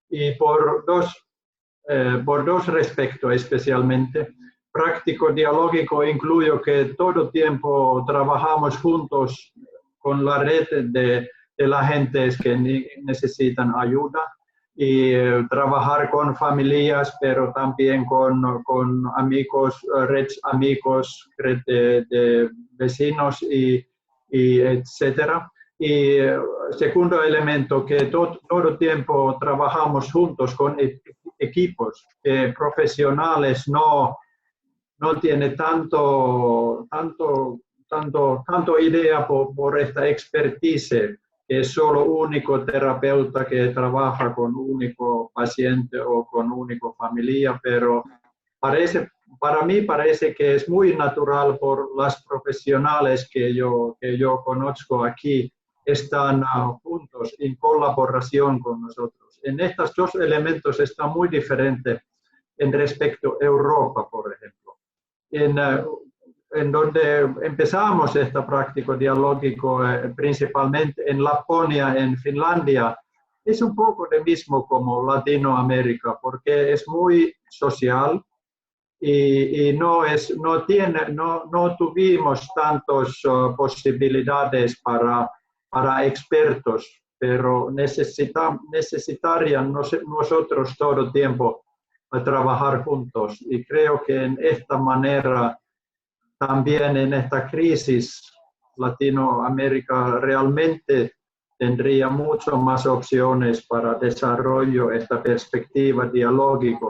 y por dos respectos especialmente. Práctico dialógico incluye que todo el tiempo trabajamos juntos con la red de la gente que necesitan ayuda, y trabajar con familias, pero también con amigos, redes amigos, red de vecinos y etcétera. Y segundo elemento, que todo el tiempo trabajamos juntos con equipos profesionales, no tiene tanto idea por esta expertise, que es solo único terapeuta que trabaja con único paciente o con único familia, pero para mí parece que es muy natural por las profesionales que yo conozco aquí, están juntos en colaboración con nosotros. En estos dos elementos está muy diferente en respecto a Europa, por ejemplo. En donde empezamos esta práctica dialógico, principalmente en Laponia, en Finlandia, es un poco lo mismo como Latinoamérica, porque es muy social, y no tuvimos tantas posibilidades para expertos, pero necesitarían nosotros todo el tiempo a trabajar juntos. Y creo que en esta manera, también en esta crisis, Latinoamérica realmente tendría mucho más opciones para desarrollo esta perspectiva dialógica,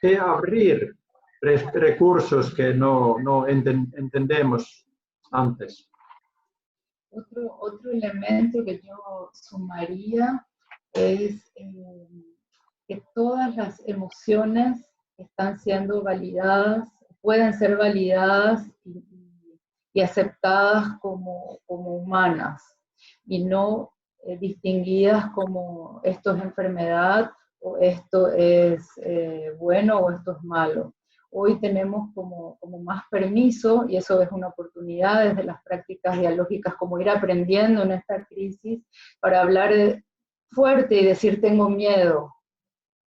que abrir recursos que no entendemos antes. Otro elemento que yo sumaría es que todas las emociones están siendo validadas, pueden ser validadas y aceptadas como humanas, y no distinguidas como esto es enfermedad, o esto es bueno, o esto es malo. Hoy tenemos como más permiso, y eso es una oportunidad desde las prácticas dialógicas, como ir aprendiendo en esta crisis, para hablar fuerte y decir tengo miedo,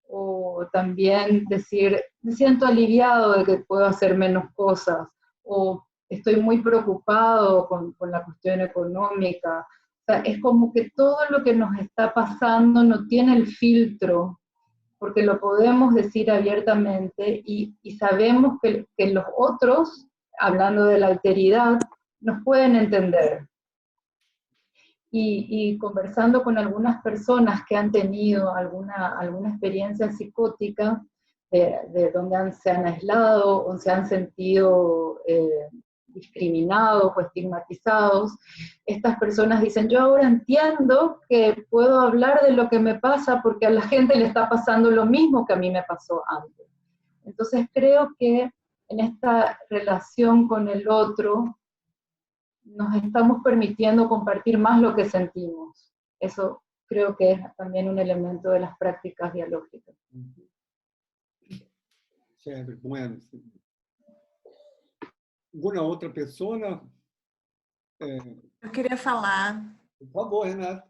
o también decir me siento aliviado de que puedo hacer menos cosas, o estoy muy preocupado con la cuestión económica. O sea, es como que todo lo que nos está pasando no tiene el filtro, porque lo podemos decir abiertamente y sabemos que los otros, hablando de la alteridad, nos pueden entender. Y conversando con algunas personas que han tenido alguna experiencia psicótica, de donde se han aislado o se han sentido discriminados o estigmatizados, estas personas dicen, yo ahora entiendo que puedo hablar de lo que me pasa porque a la gente le está pasando lo mismo que a mí me pasó antes. Entonces creo que en esta relación con el otro nos estamos permitiendo compartir más lo que sentimos. Eso creo que es también un elemento de las prácticas dialógicas. Certo, bueno. Alguma outra pessoa? Eu queria falar. Por favor, Renata.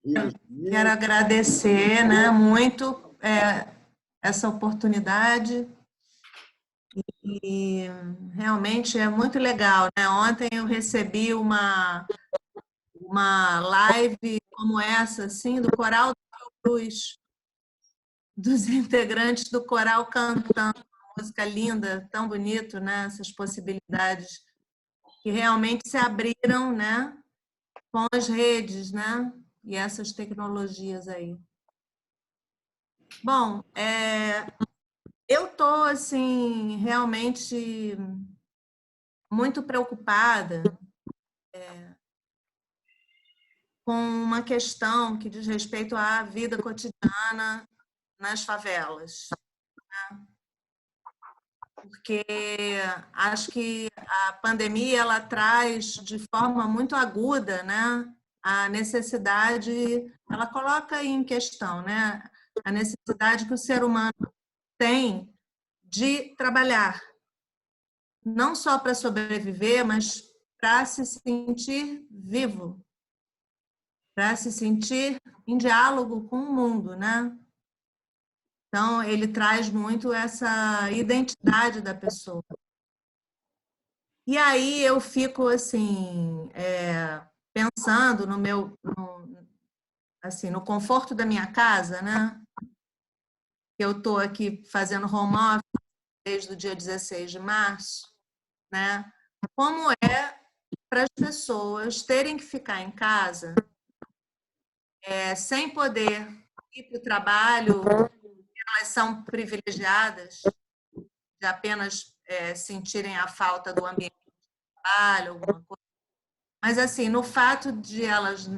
Quero agradecer, né, muito essa oportunidade. E realmente é muito legal, né? Ontem eu recebi uma live como essa, assim, do Coral da Cruz, dos integrantes do coral cantando uma música linda, tão bonito, né? Essas possibilidades que realmente se abriram, né? Com as redes, né? E essas tecnologias aí. Bom, eu estou, assim, realmente muito preocupada com uma questão que diz respeito à vida cotidiana nas favelas. Né? Porque acho que a pandemia ela traz de forma muito aguda, né, a necessidade, ela coloca em questão, né, a necessidade que o ser humano tem de trabalhar, não só para sobreviver, mas para se sentir vivo, para se sentir em diálogo com o mundo, né? Então, ele traz muito essa identidade da pessoa. E aí eu fico, assim, pensando no conforto da minha casa, né? Eu estou aqui fazendo home office desde o dia 16 de março, né? Como é para as pessoas terem que ficar em casa sem poder ir para o trabalho, elas são privilegiadas de apenas sentirem a falta do ambiente de trabalho, alguma coisa. Mas, assim, no fato de elas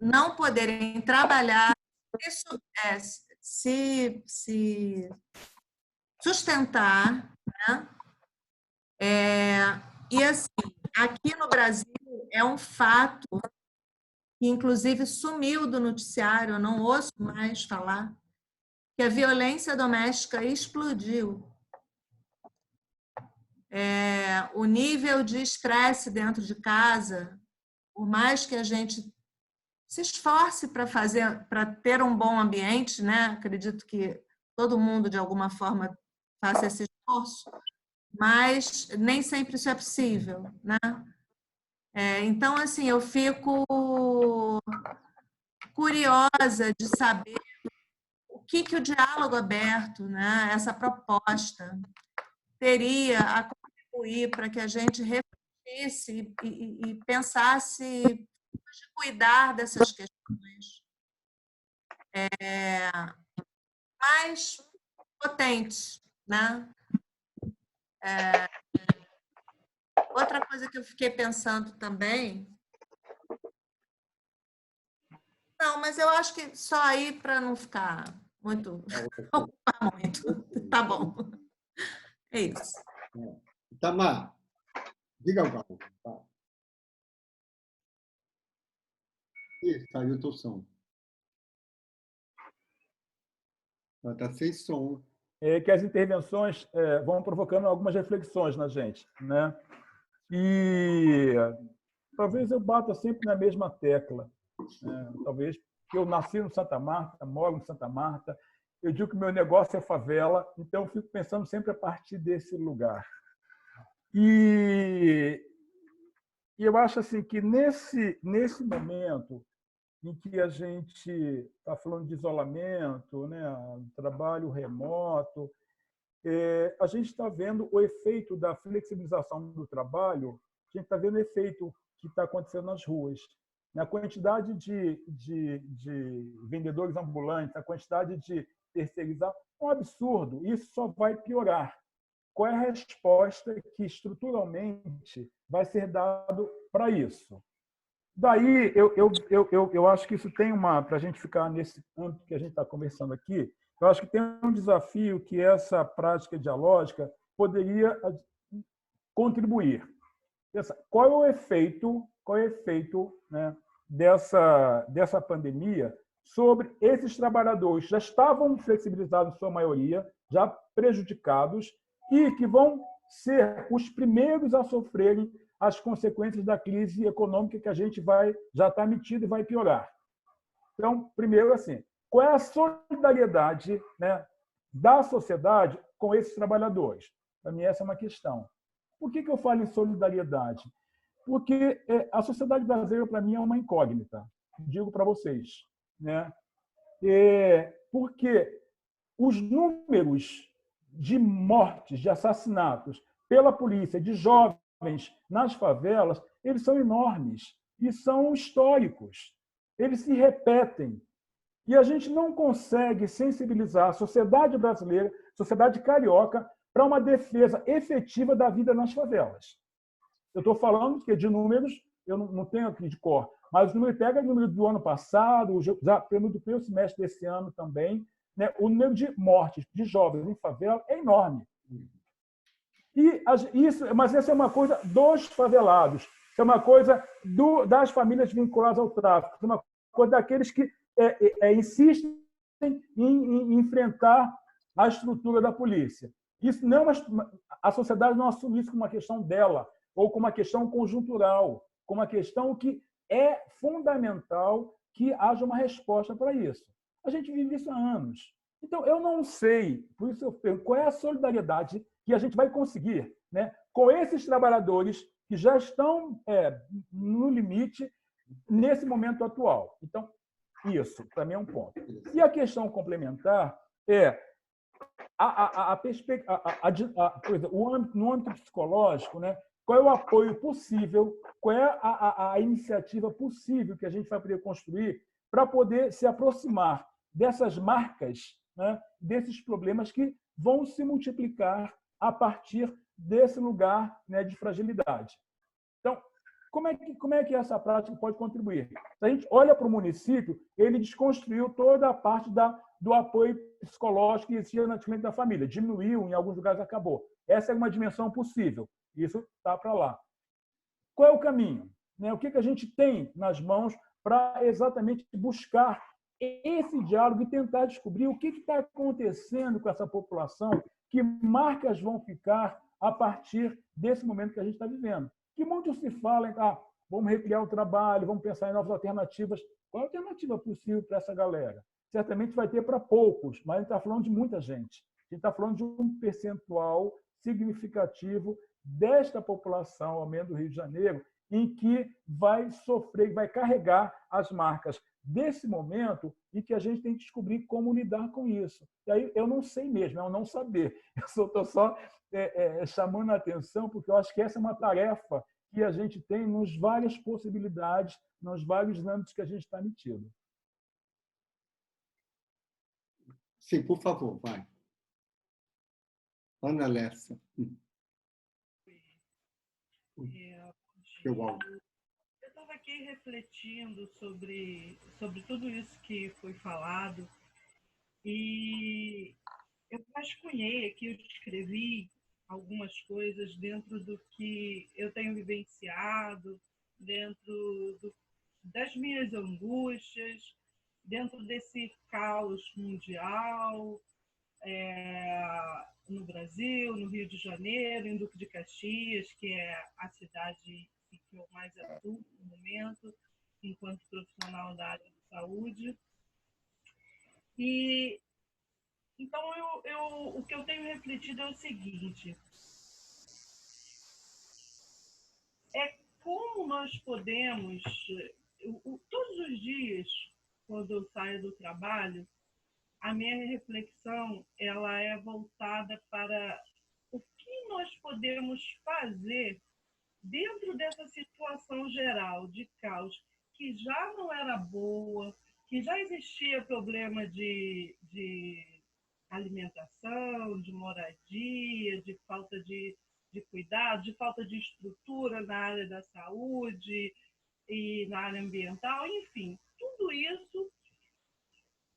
não poderem trabalhar, isso se sustentar, né? E, assim, aqui no Brasil é um fato que, inclusive, sumiu do noticiário, eu não ouço mais falar, que a violência doméstica explodiu. O nível de estresse dentro de casa, por mais que a gente se esforce para ter um bom ambiente, né? Acredito que todo mundo, de alguma forma, faça esse esforço, mas nem sempre isso é possível, né? Então, assim, eu fico curiosa de saber o que o diálogo aberto, né, essa proposta, teria a contribuir para que a gente refletisse e pensasse de cuidar dessas questões mais potentes, né? Outra coisa que eu fiquei pensando também... Não, mas eu acho que só aí para não ficar muito... ocupar muito. Tá bom. É isso. Itamar, diga algo. Ih, saiu o teu som. Está sem som. Que as intervenções vão provocando algumas reflexões na gente, né? E talvez eu bata sempre na mesma tecla. Talvez que eu nasci no Santa Marta, moro em Santa Marta, eu digo que meu negócio é favela, então eu fico pensando sempre a partir desse lugar. E eu acho assim que nesse momento em que a gente está falando de isolamento, né, trabalho remoto, a gente está vendo o efeito da flexibilização do trabalho, a gente está vendo o efeito que está acontecendo nas ruas. A quantidade de vendedores ambulantes, a quantidade de terceirizados, é um absurdo. Isso só vai piorar. Qual é a resposta que estruturalmente vai ser dado para isso? Daí, eu acho que isso tem para a gente ficar nesse ponto que a gente está conversando aqui, eu acho que tem um desafio que essa prática dialógica poderia contribuir. Qual é o efeito, né, dessa pandemia sobre esses trabalhadores que já estavam flexibilizados, em sua maioria, já prejudicados, e que vão ser os primeiros a sofrerem as consequências da crise econômica que a gente já está metido e vai piorar. Então, primeiro, assim, qual é a solidariedade, né, da sociedade com esses trabalhadores? Para mim, essa é uma questão. Por que eu falo em solidariedade? Porque a sociedade brasileira, para mim, é uma incógnita. Digo para vocês, né? Porque os números de mortes, de assassinatos pela polícia, de jovens nas favelas, eles são enormes e são históricos. Eles se repetem. E a gente não consegue sensibilizar a sociedade brasileira, a sociedade carioca, para uma defesa efetiva da vida nas favelas. Eu estou falando que de números, eu não tenho aqui de cor, mas o número pega o número do ano passado, já pelo primeiro semestre desse ano também, né? O número de mortes de jovens em favela é enorme. Mas essa é uma coisa dos favelados, isso é uma coisa das famílias vinculadas ao tráfico, isso é uma coisa daqueles que insistem em enfrentar a estrutura da polícia. Isso não, a sociedade não assume isso como uma questão dela, ou como uma questão conjuntural, como uma questão que é fundamental que haja uma resposta para isso. A gente vive isso há anos. Então, eu não sei, por isso eu pergunto, qual é a solidariedade que a gente vai conseguir, né, com esses trabalhadores que já estão no limite nesse momento atual. Então, isso, para mim, é um ponto. E a questão complementar é no âmbito psicológico, né, qual é o apoio possível, qual é a iniciativa possível que a gente vai poder construir para poder se aproximar dessas marcas, né, desses problemas que vão se multiplicar a partir desse lugar, né, de fragilidade. Então, como é que essa prática pode contribuir? Se a gente olha para o município, ele desconstruiu toda a parte do apoio psicológico que existia no atendimento da família. Diminuiu, em alguns lugares acabou. Essa é uma dimensão possível. Isso está para lá. Qual é o caminho? O que a gente tem nas mãos para exatamente buscar esse diálogo e tentar descobrir o que está acontecendo com essa população, que marcas vão ficar a partir desse momento que a gente está vivendo. Que muito se fala em vamos recriar o trabalho, vamos pensar em novas alternativas. Qual é a alternativa possível para essa galera? certamente vai ter para poucos, mas a gente está falando de muita gente. A gente está falando de um percentual significativo desta população, ao menos do Rio de Janeiro, em que vai sofrer, vai carregar as marcas desse momento e que a gente tem que descobrir como lidar com isso. E aí eu não sei mesmo, é o não saber. Eu estou só chamando a atenção, porque eu acho que essa é uma tarefa que a gente tem nas várias possibilidades, nos vários âmbitos que a gente está metido. Sim, por favor, vai. Ana Lessa. Eu estava aqui refletindo sobre tudo isso que foi falado e eu rascunhei aqui, eu escrevi algumas coisas dentro do que eu tenho vivenciado, dentro das minhas angústias, dentro desse caos mundial, no Brasil, no Rio de Janeiro, em Duque de Caxias, que é a cidade que eu mais atuo no momento, enquanto profissional da área de saúde. E então o que eu tenho refletido é o seguinte: é como nós podemos, todos os dias, quando eu saio do trabalho, a minha reflexão ela é voltada para o que nós podemos fazer dentro dessa situação geral de caos, que já não era boa, que já existia problema de alimentação, de moradia, de falta de cuidado, de falta de estrutura na área da saúde e na área ambiental, enfim, tudo isso.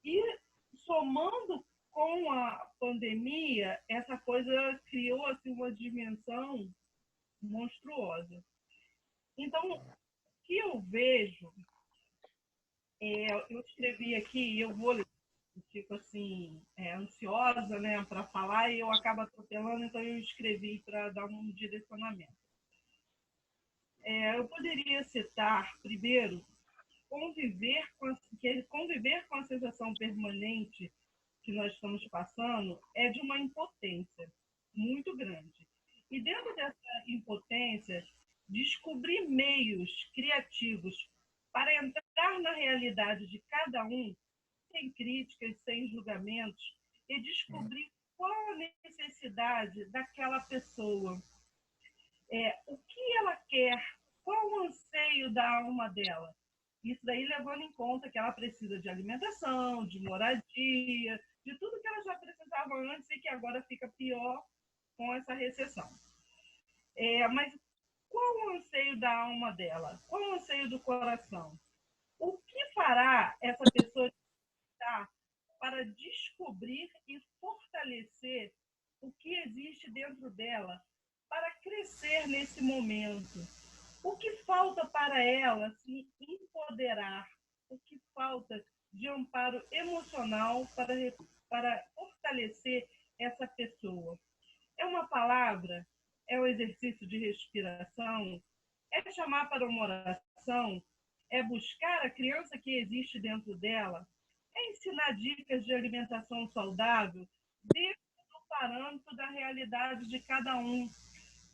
E somando com a pandemia, essa coisa criou assim, uma dimensão monstruosa. Então, o que eu vejo, eu escrevi aqui, eu vou ler, eu fico assim, ansiosa, né, para falar e eu acabo atropelando, então eu escrevi para dar um direcionamento. Eu poderia citar, primeiro, conviver com a sensação permanente que nós estamos passando é de uma impotência muito grande. E dentro dessa impotência, descobrir meios criativos para entrar na realidade de cada um, sem críticas, sem julgamentos, e descobrir qual a necessidade daquela pessoa, o que ela quer, qual o anseio da alma dela. Isso daí levando em conta que ela precisa de alimentação, de moradia, de tudo que ela já precisava antes e que agora fica pior com essa recessão. Mas qual o anseio da alma dela? Qual o anseio do coração? O que fará essa pessoa para descobrir e fortalecer o que existe dentro dela para crescer nesse momento? O que falta para ela se empoderar? O que falta de amparo emocional para fortalecer essa pessoa? É uma palavra? É um exercício de respiração? É chamar para uma oração? É buscar a criança que existe dentro dela? É ensinar dicas de alimentação saudável dentro do parâmetro da realidade de cada um?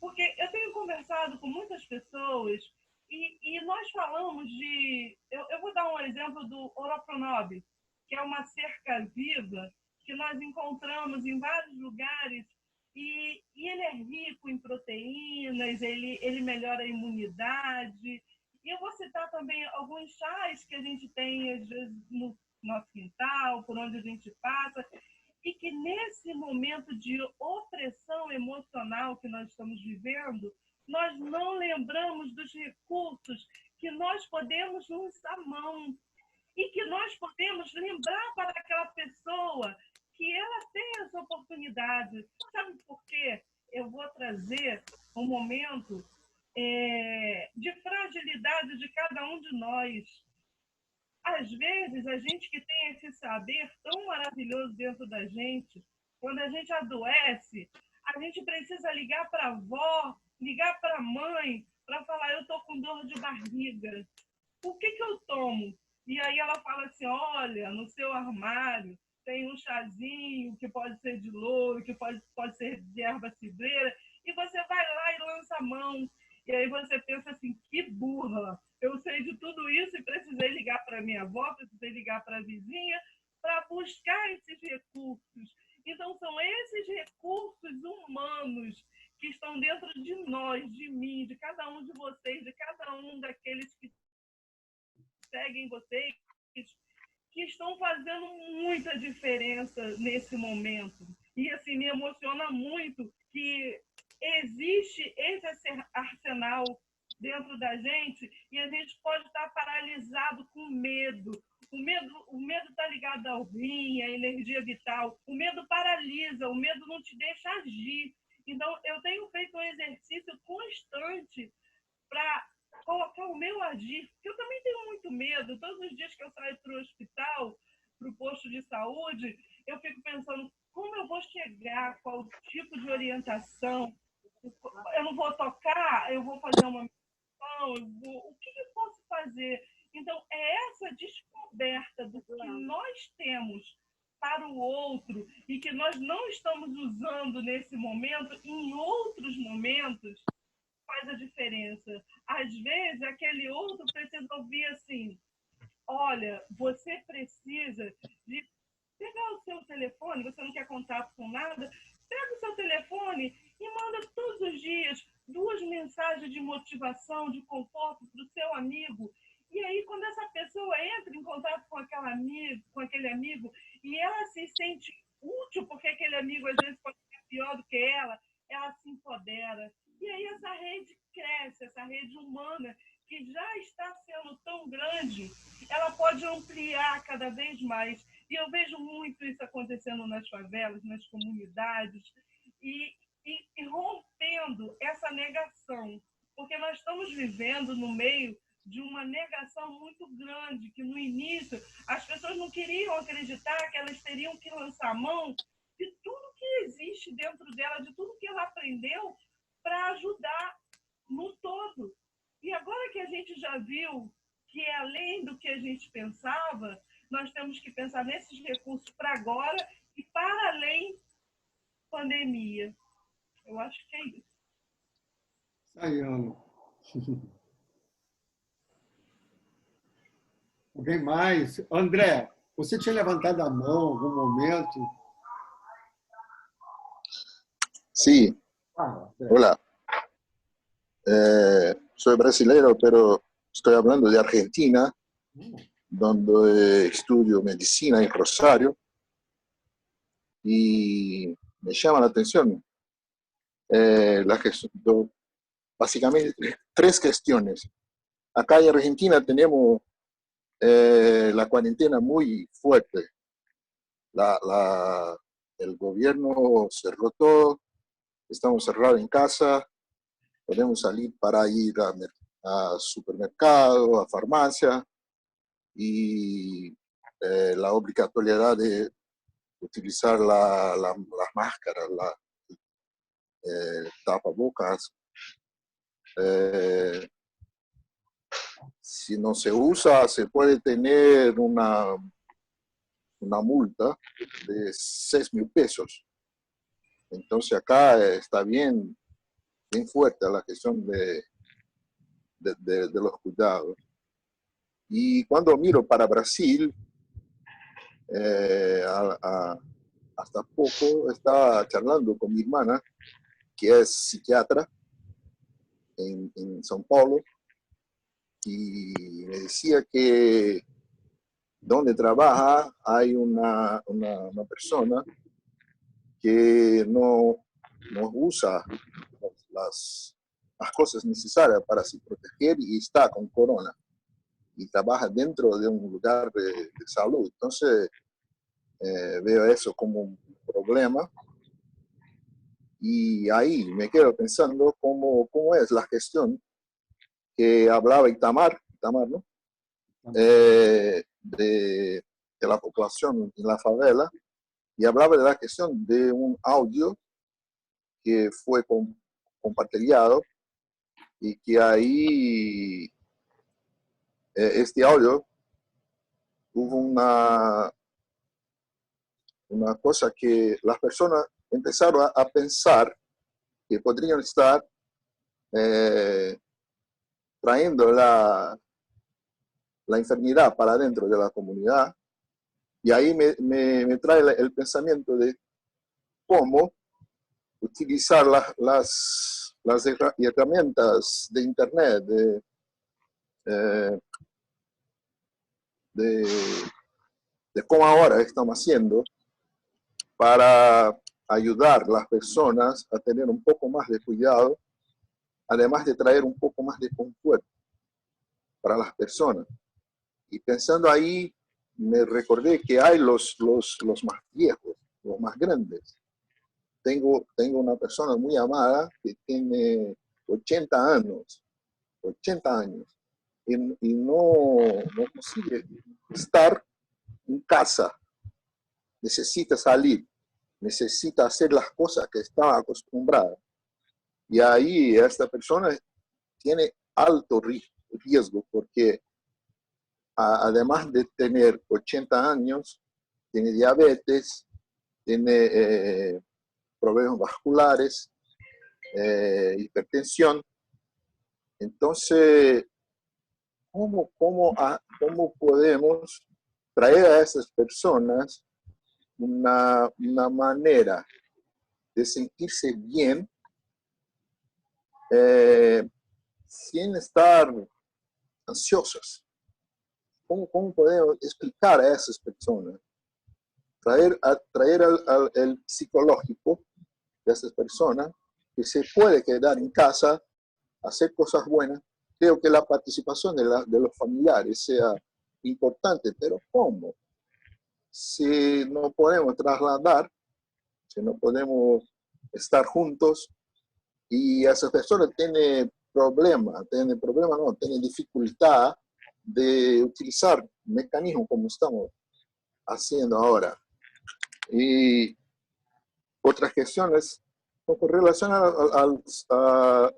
Porque eu tenho conversado com muitas pessoas e nós falamos de... Eu vou dar um exemplo do Oropronob, que é uma cerca viva que nós encontramos em vários lugares e ele é rico em proteínas, ele melhora a imunidade. E eu vou citar também alguns chás que a gente tem, às vezes, no nosso quintal, por onde a gente passa, e que nesse momento de opressão emocional que nós estamos vivendo, nós não lembramos dos recursos que nós podemos nos à mão e que nós podemos lembrar para aquela pessoa que ela tem essa oportunidade. Sabe por quê? Eu vou trazer um momento de fragilidade de cada um de nós. Às vezes, a gente que tem esse saber tão maravilhoso dentro da gente, quando a gente adoece, a gente precisa ligar para a avó, ligar para a mãe, para falar, eu estou com dor de barriga. O que eu tomo? E aí ela fala assim, olha, no seu armário tem um chazinho que pode ser de louro, que pode ser de erva cidreira, e você vai lá e lança a mão. E aí você pensa assim, que burra, eu sei de tudo isso e precisei ligar para minha avó, precisei ligar para a vizinha para buscar esses recursos. Então, são esses recursos humanos que estão dentro de nós, de mim, de cada um de vocês, de cada um daqueles que seguem vocês, que estão fazendo muita diferença nesse momento. E, assim, me emociona muito que existe esse arsenal dentro da gente e a gente pode estar paralisado com medo. O medo está ligado ao rim, à energia vital. O medo paralisa, o medo não te deixa agir. Então, eu tenho feito um exercício constante para colocar o meu agir, porque eu também tenho muito medo. Todos os dias que eu saio para o hospital, para o posto de saúde, eu fico pensando como eu vou chegar, qual tipo de orientação. Eu não vou tocar, eu vou fazer uma missão, o que eu posso fazer? Então, é essa descoberta do que nós temos para o outro e que nós não estamos usando nesse momento, em outros momentos, faz a diferença. Às vezes, aquele outro precisa ouvir assim, olha, você precisa de pegar o seu telefone, você não quer contato com nada, pega o seu telefone e manda todos os dias 2 mensagens de motivação, de conforto para o seu amigo. E aí, quando essa pessoa entra em contato com aquele amigo, e ela se sente útil, porque aquele amigo às vezes pode ser pior do que ela se empodera. E aí essa rede cresce, essa rede humana, que já está sendo tão grande, ela pode ampliar cada vez mais. E eu vejo muito isso acontecendo nas favelas, nas comunidades, e rompendo essa negação. Porque nós estamos vivendo no meio de uma negação muito grande, que no início as pessoas não queriam acreditar que elas teriam que lançar a mão de tudo que existe dentro dela, de tudo que ela aprendeu para ajudar no todo. E agora que a gente já viu que é além do que a gente pensava, nós temos que pensar nesses recursos para agora e para além pandemia. Eu acho que é isso. Sayano. Alguém mais? André, você tinha levantado a mão em algum momento? Sí, hola. Soy brasileño, pero estoy hablando de Argentina, donde estudio medicina en Rosario, y me llama la atención básicamente 3 cuestiones. Acá en Argentina tenemos la cuarentena muy fuerte. El gobierno cerró todo, estamos cerrados en casa, podemos salir para ir a supermercado, a farmacia, y la obligatoriedad de utilizar las máscaras, tapabocas. Si no se usa, se puede tener una multa de 6.000 pesos. Entonces acá está bien fuerte la cuestión de los cuidados. Y cuando miro para Brasil, hasta poco estaba charlando con mi hermana, que es psiquiatra en São Paulo, y me decía que donde trabaja hay una persona que no usa las cosas necesarias para se proteger y está con corona y trabaja dentro de un lugar de salud. Entonces veo eso como un problema y ahí me quedo pensando cómo es la gestión que hablaba Itamar, ¿no? De la población en la favela, y hablaba de la cuestión de un audio que fue compartido y que ahí este audio hubo una cosa que las personas empezaron a pensar que podrían estar trayendo la enfermedad para dentro de la comunidad. Y ahí me trae el pensamiento de cómo utilizar las herramientas de Internet, de cómo ahora estamos haciendo para ayudar a las personas a tener un poco más de cuidado, además de traer un poco más de confort para las personas. Y pensando ahí, me recordé que hay los más viejos, los más grandes. Tengo una persona muy amada que tiene 80 años, y no consigue estar en casa. Necesita salir, necesita hacer las cosas que estaba acostumbrada. Y ahí esta persona tiene alto riesgo porque además de tener 80 años, tiene diabetes, tiene problemas vasculares, hipertensión. Entonces, ¿cómo podemos traer a esas personas una manera de sentirse bien sin estar ansiosas? ¿Cómo podemos explicar a esas personas? Traer el psicológico de esas personas que se puede quedar en casa, hacer cosas buenas. Creo que la participación de los familiares sea importante, pero ¿cómo? Si no podemos trasladar, si no podemos estar juntos, y esas personas tienen dificultad de utilizar mecanismos como estamos haciendo ahora. Y otras cuestiones con relación a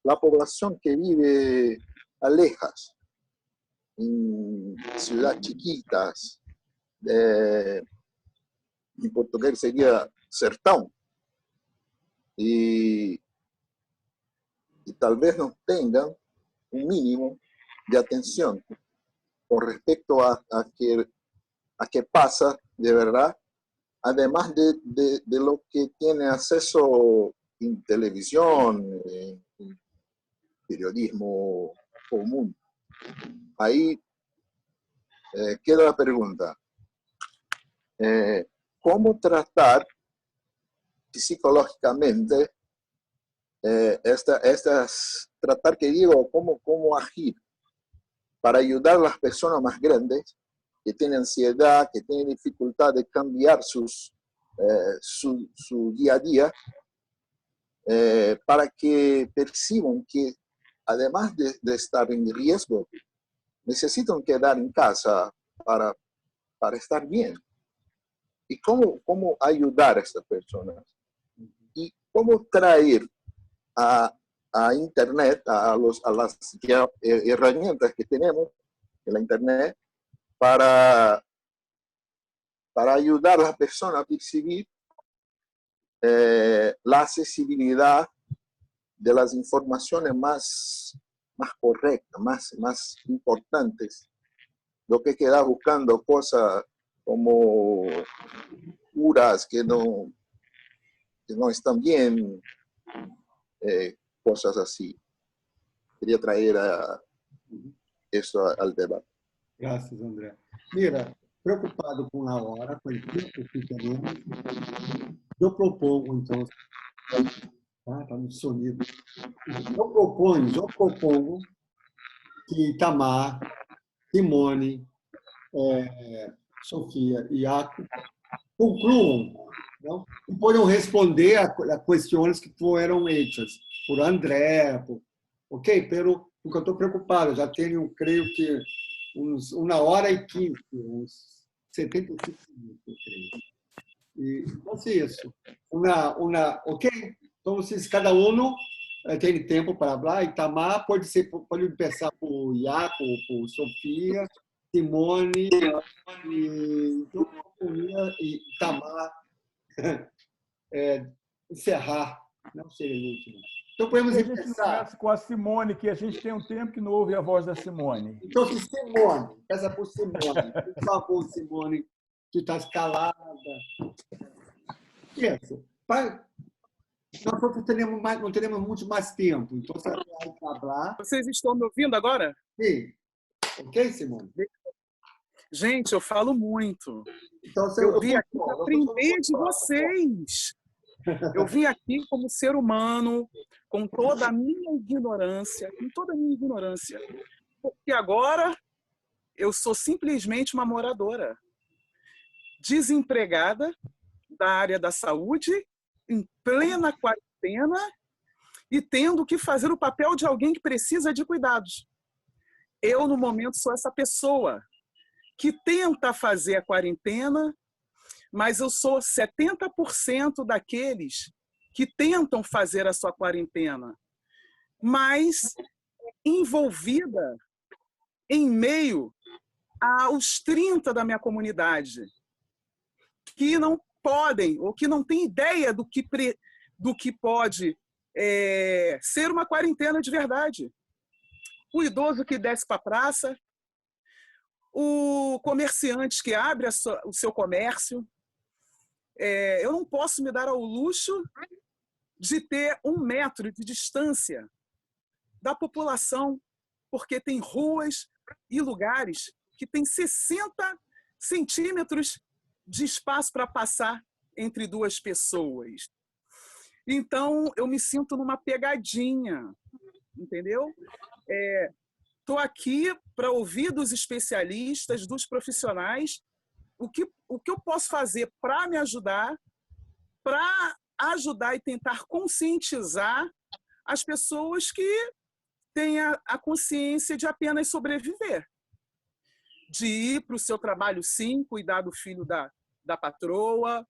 la población que vive alejas, en ciudades chiquitas, en portugués sería sertão, y tal vez no tengan un mínimo de atención con respecto a qué pasa de verdad, además de lo que tiene acceso en televisión, en periodismo común. Ahí queda la pregunta. ¿Cómo tratar psicológicamente tratar que digo, cómo agir para ayudar a las personas más grandes que tienen ansiedad, que tienen dificultad de cambiar su día a día, para que perciban que además de estar en riesgo, necesitan quedar en casa para estar bien. ¿Y cómo ayudar a estas personas? ¿Y cómo traer a Internet, a las herramientas que tenemos en la Internet para ayudar a las personas a percibir la accesibilidad de las informaciones más correctas, más importantes? Lo que queda buscando cosas como curas que no están bien, cosas así. Quería traer eso al debate. Gracias, André. Mira, preocupado com a hora, com o tempo que teremos, eu propongo, então, está no sonido. Eu propongo que Itamar, Simone, Sofia e Iaco concluam, não? E podem responder a questões que foram feitas por André, ok? Porque eu estou preocupado, já tenho, creio que, uns 1h15, uns 75 minutos, eu creio. E, então, é isso. Ok? Então, cada um tem tempo para falar. Itamar pode começar por Iaco, por Sofia, Simone e Itamar encerrar. Não seria o último. Então, podemos a gente começar. Começa com a Simone, que a gente tem um tempo que não ouve a voz da Simone. Então, Simone, peça por Simone. Por favor, Simone, tu estás calada. Isso. Nós não teremos muito mais tempo. Então, você vai falar. Vocês estão me ouvindo agora? Sim. Ok, Simone? Gente, eu falo muito. Então, eu vim aqui para aprender de vocês. Eu vim aqui como ser humano, com toda a minha ignorância, porque agora eu sou simplesmente uma moradora, desempregada da área da saúde, em plena quarentena e tendo que fazer o papel de alguém que precisa de cuidados. Eu, no momento, sou essa pessoa que tenta fazer a quarentena, mas eu sou 70% daqueles que tentam fazer a sua quarentena, mas envolvida em meio aos 30 da minha comunidade, que não podem ou que não têm ideia do que pode ser uma quarentena de verdade. O idoso que desce para a praça, o comerciante que abre o seu comércio. Eu não posso me dar ao luxo de ter 1 metro de distância da população, porque tem ruas e lugares que têm 60 centímetros de espaço para passar entre 2 pessoas. Então, eu me sinto numa pegadinha, entendeu? Estou aqui para ouvir dos especialistas, dos profissionais, o que eu posso fazer para me ajudar, para ajudar e tentar conscientizar as pessoas que têm a consciência de apenas sobreviver. De ir para o seu trabalho, sim, cuidar do filho da patroa,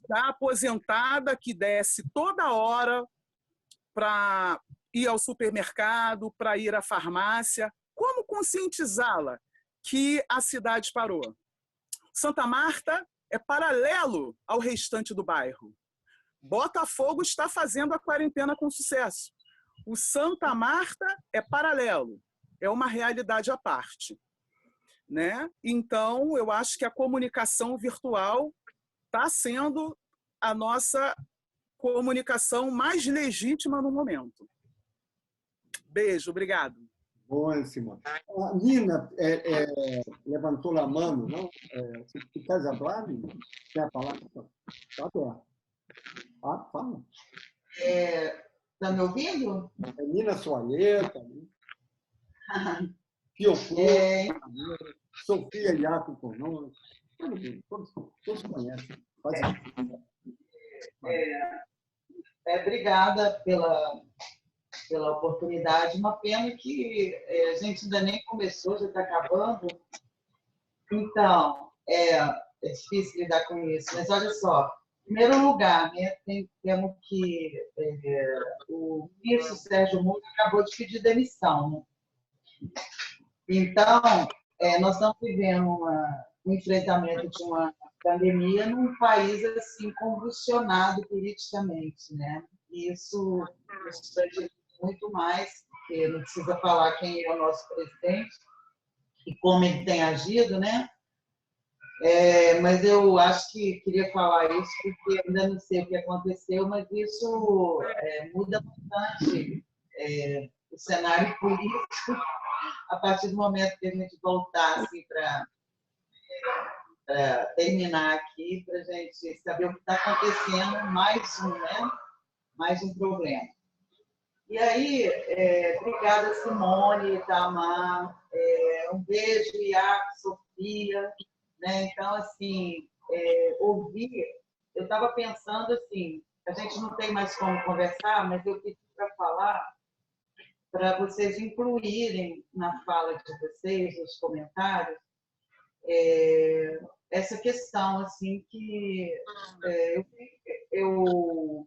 da aposentada que desce toda hora para ir ao supermercado, para ir à farmácia. Como conscientizá-la que a cidade parou? Santa Marta é paralelo ao restante do bairro. Botafogo está fazendo a quarentena com sucesso. O Santa Marta é paralelo, é uma realidade à parte, né? Então, eu acho que a comunicação virtual está sendo a nossa comunicação mais legítima no momento. Beijo, obrigado. Bom, Simone. A Nina levantou a mão, não? Você quer falar, Nina? Quer falar? Está aberto. Fala. Está me ouvindo? Nina Soaleta, Fiocô, Sofia Iaco conosco. Todos conhecem. Obrigada pela oportunidade. Uma pena que a gente ainda nem começou, já está acabando. Então, é difícil lidar com isso. Mas olha só, em primeiro lugar, né, temos que o ministro Sérgio Moro acabou de pedir demissão. Né? Então, nós estamos vivendo um enfrentamento de uma pandemia num país assim convulsionado politicamente, né? E isso muito mais, porque não precisa falar quem é o nosso presidente e como ele tem agido, né? Mas eu acho que queria falar isso porque ainda não sei o que aconteceu, mas isso muda bastante o cenário político a partir do momento que a gente voltar assim, para terminar aqui, para a gente saber o que está acontecendo, mais um problema. E aí, obrigada, Simone, Itamar, um beijo, Iaco, Sofia. Né? Então, assim, ouvir, eu estava pensando assim, a gente não tem mais como conversar, mas eu pedi para falar, para vocês incluírem na fala de vocês, nos comentários, essa questão, assim, que o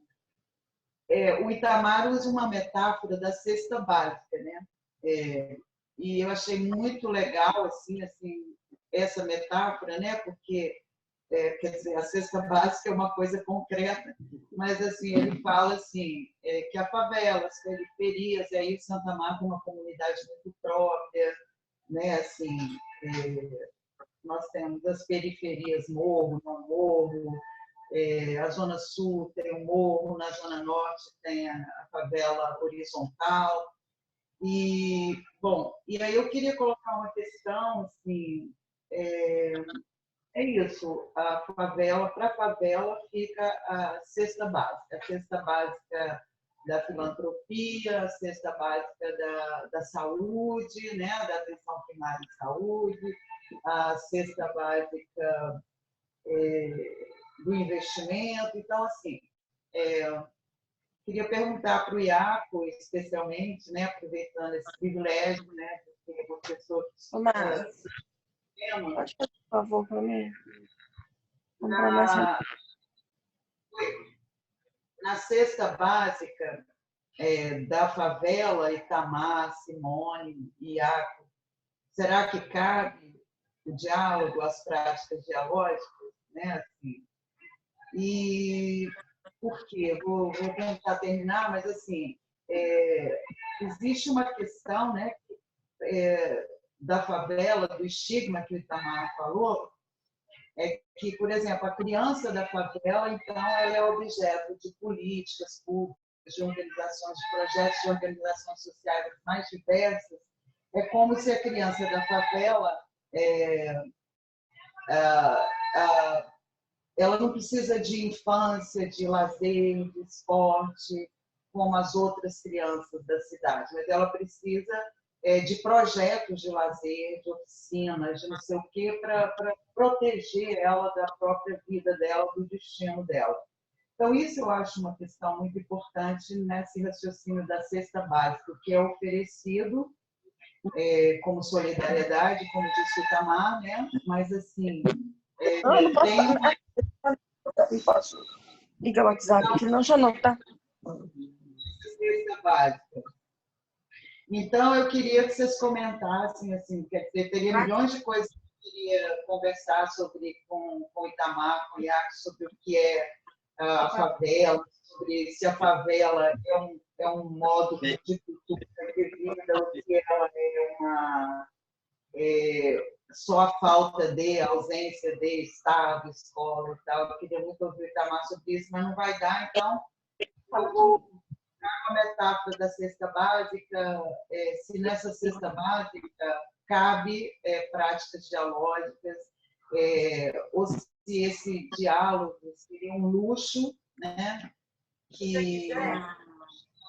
Itamar usa uma metáfora da cesta básica, né? E eu achei muito legal assim essa metáfora, né? Porque quer dizer, a cesta básica é uma coisa concreta, mas assim ele fala assim que a favela, as periferias, e aí Santa Marta é uma comunidade muito própria, né? Assim, nós temos as periferias, morro, não morro, a Zona Sul tem o morro, na Zona Norte tem a favela horizontal. E, bom, e aí eu queria colocar uma questão, assim, é isso, a favela, para a favela fica a cesta básica da filantropia, a cesta básica da saúde, né, da atenção primária de saúde, a cesta básica do investimento. Então, assim, queria perguntar para o Iaco, especialmente, né, aproveitando esse privilégio, né, de ser uma pessoa que estuda esse tema. Pode fazer um favor para mim? Na cesta básica da favela, Itamar, Simone e Iaco, será que cabe o diálogo, as práticas dialógicas, né? Assim, e por quê? Vou tentar terminar, mas assim, existe uma questão, né, da favela, do estigma que o Itamar falou, é que, por exemplo, a criança da favela, então, ela é objeto de políticas públicas, de organizações, de projetos de organizações sociais mais diversas. É como se a criança da favela ela não precisa de infância, de lazer, de esporte, como as outras crianças da cidade, mas ela precisa de projetos de lazer, de oficinas, de não sei o quê, para proteger ela da própria vida dela, do destino dela. Então, isso eu acho uma questão muito importante nesse raciocínio da cesta básica, que é oferecido como solidariedade, como disse o Itamar, né? Mas, assim, não posso. Liga o WhatsApp, que não já não, tá? Cesta básica. Então, eu queria que vocês comentassem, assim, quer dizer, teria milhões de coisas que eu queria conversar sobre com o Itamar, com o Iaco, sobre o que é a favela, sobre se a favela é um modo de cultura de vida, ou se ela só a falta de, a ausência de Estado, escola e tal. Eu queria muito ouvir o Itamar sobre isso, mas não vai dar, então eu vou uma metáfora da cesta básica, se nessa cesta básica cabe práticas dialógicas, ou se esse diálogo seria um luxo, né, que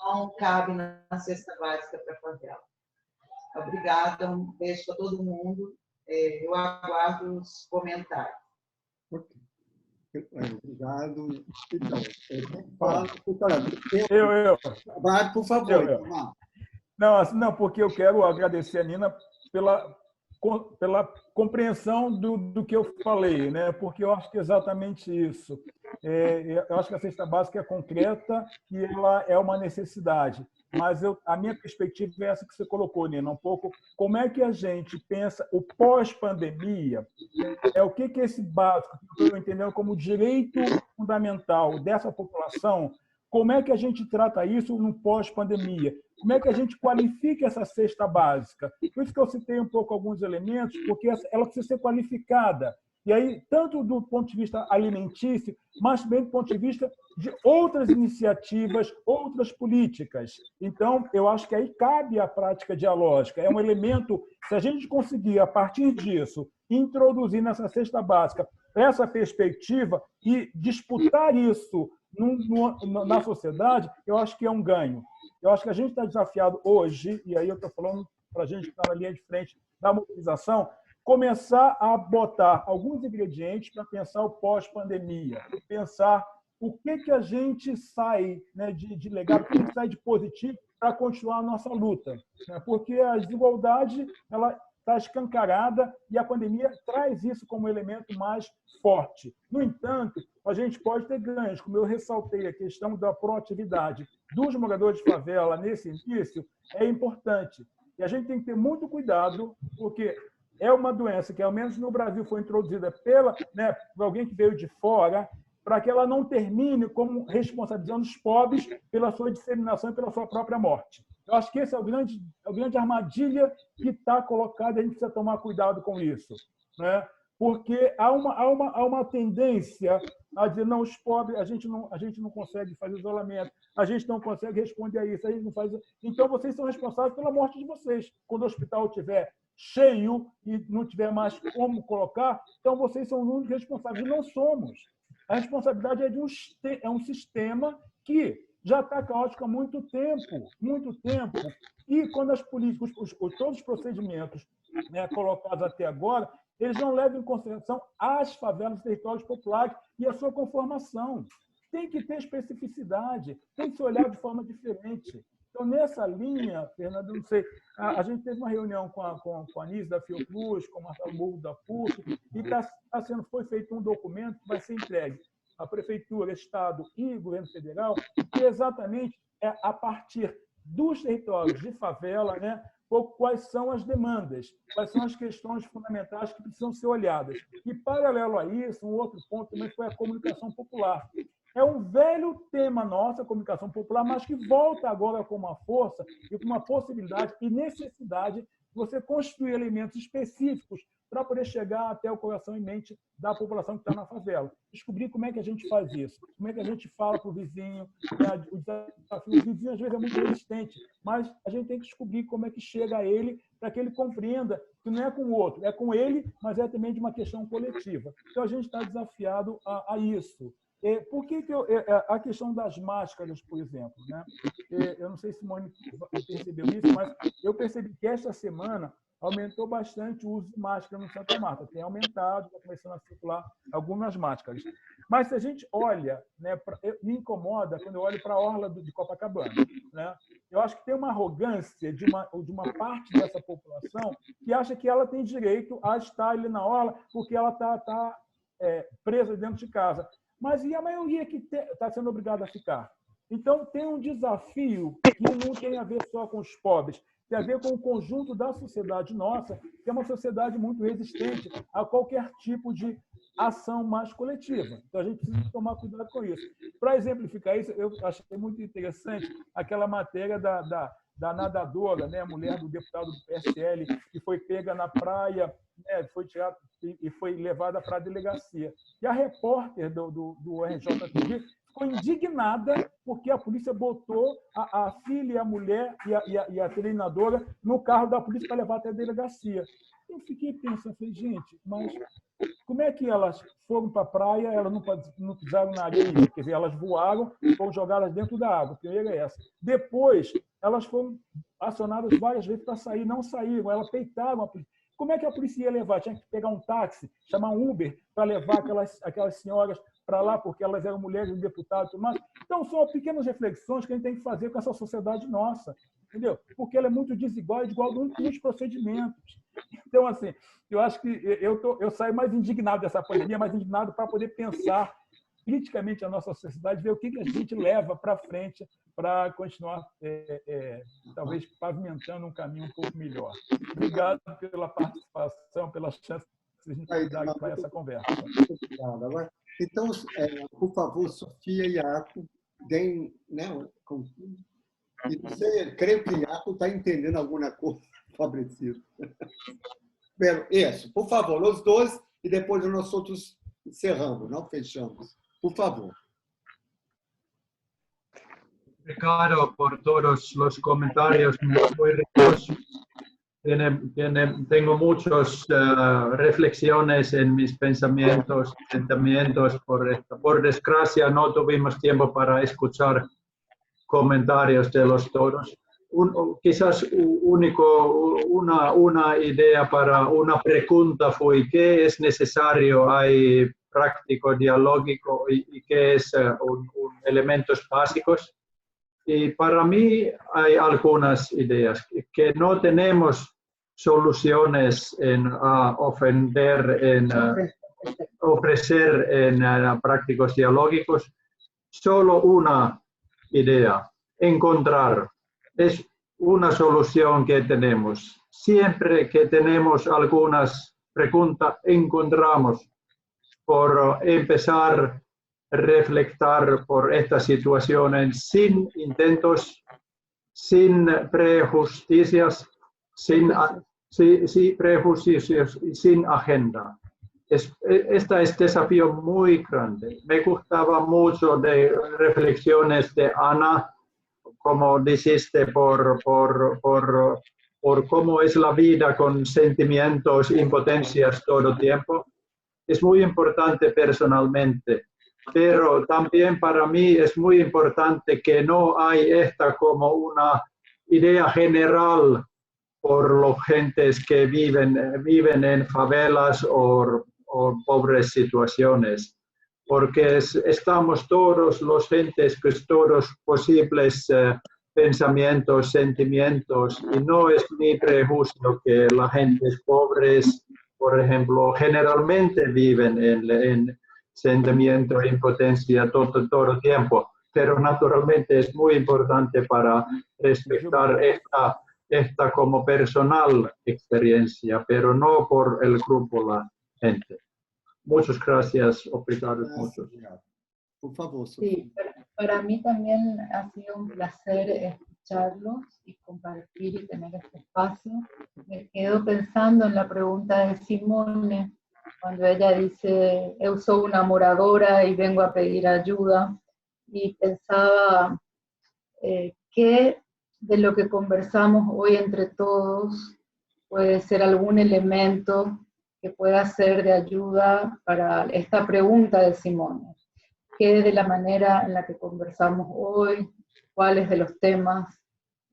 não cabe na cesta básica para a favela. Obrigada, um beijo para todo mundo. Eu aguardo os comentários. Obrigado. Então, por favor. Não, porque eu quero agradecer a Nina pela compreensão do que eu falei, né? Porque eu acho que é exatamente isso. Eu acho que a cesta básica é concreta e ela é uma necessidade. Mas a minha perspectiva é essa que você colocou, Nina, um pouco. Como é que a gente pensa o pós-pandemia? O que é esse básico que eu estou entendendo como direito fundamental dessa população? Como é que a gente trata isso no pós-pandemia? Como é que a gente qualifica essa cesta básica? Por isso que eu citei um pouco alguns elementos, porque ela precisa ser qualificada. E aí, tanto do ponto de vista alimentício, mas também do ponto de vista de outras iniciativas, outras políticas. Então, eu acho que aí cabe a prática dialógica. É um elemento, se a gente conseguir, a partir disso, introduzir nessa cesta básica essa perspectiva e disputar isso na sociedade, eu acho que é um ganho. Eu acho que a gente está desafiado hoje, e aí eu estou falando para a gente que está na linha de frente da mobilização, começar a botar alguns ingredientes para pensar o pós-pandemia, pensar o que a gente sai, né, de legado, o que a gente sai de positivo para continuar a nossa luta. Né? Porque a desigualdade ela está escancarada e a pandemia traz isso como elemento mais forte. No entanto, a gente pode ter ganhos, como eu ressaltei, a questão da proatividade dos moradores de favela nesse início é importante. E a gente tem que ter muito cuidado, porque é uma doença que, ao menos no Brasil, foi introduzida por alguém que veio de fora, para que ela não termine como responsabilizando os pobres pela sua disseminação e pela sua própria morte. Eu acho que esse é a grande armadilha que está colocada, e a gente precisa tomar cuidado com isso, né? Porque há uma tendência a dizer, não, os pobres, a gente não consegue fazer isolamento, a gente não consegue responder a isso, a gente não faz... Então, vocês são responsáveis pela morte de vocês. Quando o hospital estiver cheio e não tiver mais como colocar, então vocês são os únicos responsáveis. E não somos. A responsabilidade é de um sistema que já está caótico há muito tempo. E quando as políticas, todos os procedimentos, né, colocados até agora, eles não levam em consideração as favelas e territórios populares e a sua conformação. Tem que ter especificidade, tem que se olhar de forma diferente. Então, nessa linha, Fernando, não sei, a gente teve uma reunião com a Anísia da Fiocruz, com o Marcelo Burgo da PUC, e foi feito um documento que vai ser entregue à Prefeitura, Estado e Governo Federal, que exatamente é a partir dos territórios de favela, né, quais são as demandas, quais são as questões fundamentais que precisam ser olhadas. E, paralelo a isso, um outro ponto também foi a comunicação popular. É um velho tema nosso, a comunicação popular, mas que volta agora com uma força e com uma possibilidade e necessidade de você construir elementos específicos para poder chegar até o coração e mente da população que está na favela. Descobrir como é que a gente faz isso, como é que a gente fala para o vizinho. O vizinho, às vezes, é muito resistente, mas a gente tem que descobrir como é que chega a ele para que ele compreenda que não é com o outro, é com ele, mas é também de uma questão coletiva. Então, a gente está desafiado a isso. Por que a questão das máscaras, por exemplo, né? Eu não sei se Simone percebeu isso, mas eu percebi que esta semana aumentou bastante o uso de máscara no Santa Marta. Tem aumentado, está começando a circular algumas máscaras. Mas se a gente olha, né, me incomoda quando eu olho para a orla de Copacabana, né? Eu acho que tem uma arrogância de uma parte dessa população que acha que ela tem direito a estar ali na orla porque ela está presa dentro de casa. Mas e a maioria que está sendo obrigada a ficar? Então, tem um desafio que não tem a ver só com os pobres, tem a ver com o conjunto da sociedade nossa, que é uma sociedade muito resistente a qualquer tipo de ação mais coletiva. Então, a gente precisa tomar cuidado com isso. Para exemplificar isso, eu achei muito interessante aquela matéria da nadadora, né, a mulher do deputado do PSL, que foi pega na praia, né, foi tirada e foi levada para a delegacia. E a repórter do RJTV ficou indignada porque a polícia botou a filha e a mulher e a treinadora no carro da polícia para levar até a delegacia. Eu fiquei pensando, gente, mas como é que elas foram para a praia, elas não pisaram na areia? Quer dizer, elas voaram e foram jogadas dentro da água. A primeira é essa. Depois, elas foram acionadas várias vezes para sair, não saíram, elas peitaram a polícia. Como é que a polícia ia levar? Tinha que pegar um táxi, chamar um Uber para levar aquelas senhoras para lá, porque elas eram mulheres de deputado e tudo mais. Então, são pequenas reflexões que a gente tem que fazer com essa sociedade nossa, entendeu? Porque ela é muito desigual e desigual nos procedimentos. Então, assim, eu acho que eu saio mais indignado dessa pandemia, mais indignado para poder pensar criticamente a nossa sociedade, ver o que a gente leva para frente para continuar, talvez, pavimentando um caminho um pouco melhor. Obrigado pela participação, pela chance de a gente dar para essa conversa. Obrigado. Agora, então, por favor, Sofia e Iaco, deem, né, e você, creio que Iaco está entendendo alguma coisa, Fabrício. Isso, por favor, os dois, e depois nós outros encerramos, não fechamos. Por favor. Ricardo, por todos los comentarios muy ricos. Tengo muchas reflexiones en mis pensamientos, sentimientos. Por desgracia, no tuvimos tiempo para escuchar comentarios de los todos. Quizás una idea para una pregunta fue ¿qué es necesario? Hay práctico, dialógico y qué es elementos básicos. Y para mí hay algunas ideas que no tenemos soluciones en ofrecer en prácticos dialógicos, solo una idea, encontrar. Es una solución que tenemos. Siempre que tenemos algunas preguntas, encontramos por empezar a reflectar por estas situaciones sin intentos, sin prejuicios, sin prejuicios y sin agenda. Este es desafío muy grande. Me gustaba mucho de reflexiones de Ana, como dijiste, por cómo es la vida con sentimientos, impotencias todo el tiempo. Es muy importante personalmente, pero también para mí es muy importante que no hay esta como una idea general por los gentes que viven en favelas o pobres situaciones, porque estamos todos los gentes con todos posibles pensamientos, sentimientos, y no es mi prejuicio que las gentes pobres, por ejemplo, generalmente viven en sentimiento e impotencia todo el tiempo, pero naturalmente es muy importante para respetar esta como personal experiencia, pero no por el grupo, la gente. Muchas gracias, obrigado mucho. Por favor, Sofía. Sí, para mí también ha sido un placer escucharlos y compartir y tener este espacio. Me quedo pensando en la pregunta de Simone, cuando ella dice, yo soy una moradora y vengo a pedir ayuda, y pensaba que de lo que conversamos hoy entre todos puede ser algún elemento que pueda ser de ayuda para esta pregunta de Simone. ¿Qué de la manera en la que conversamos hoy, cuáles de los temas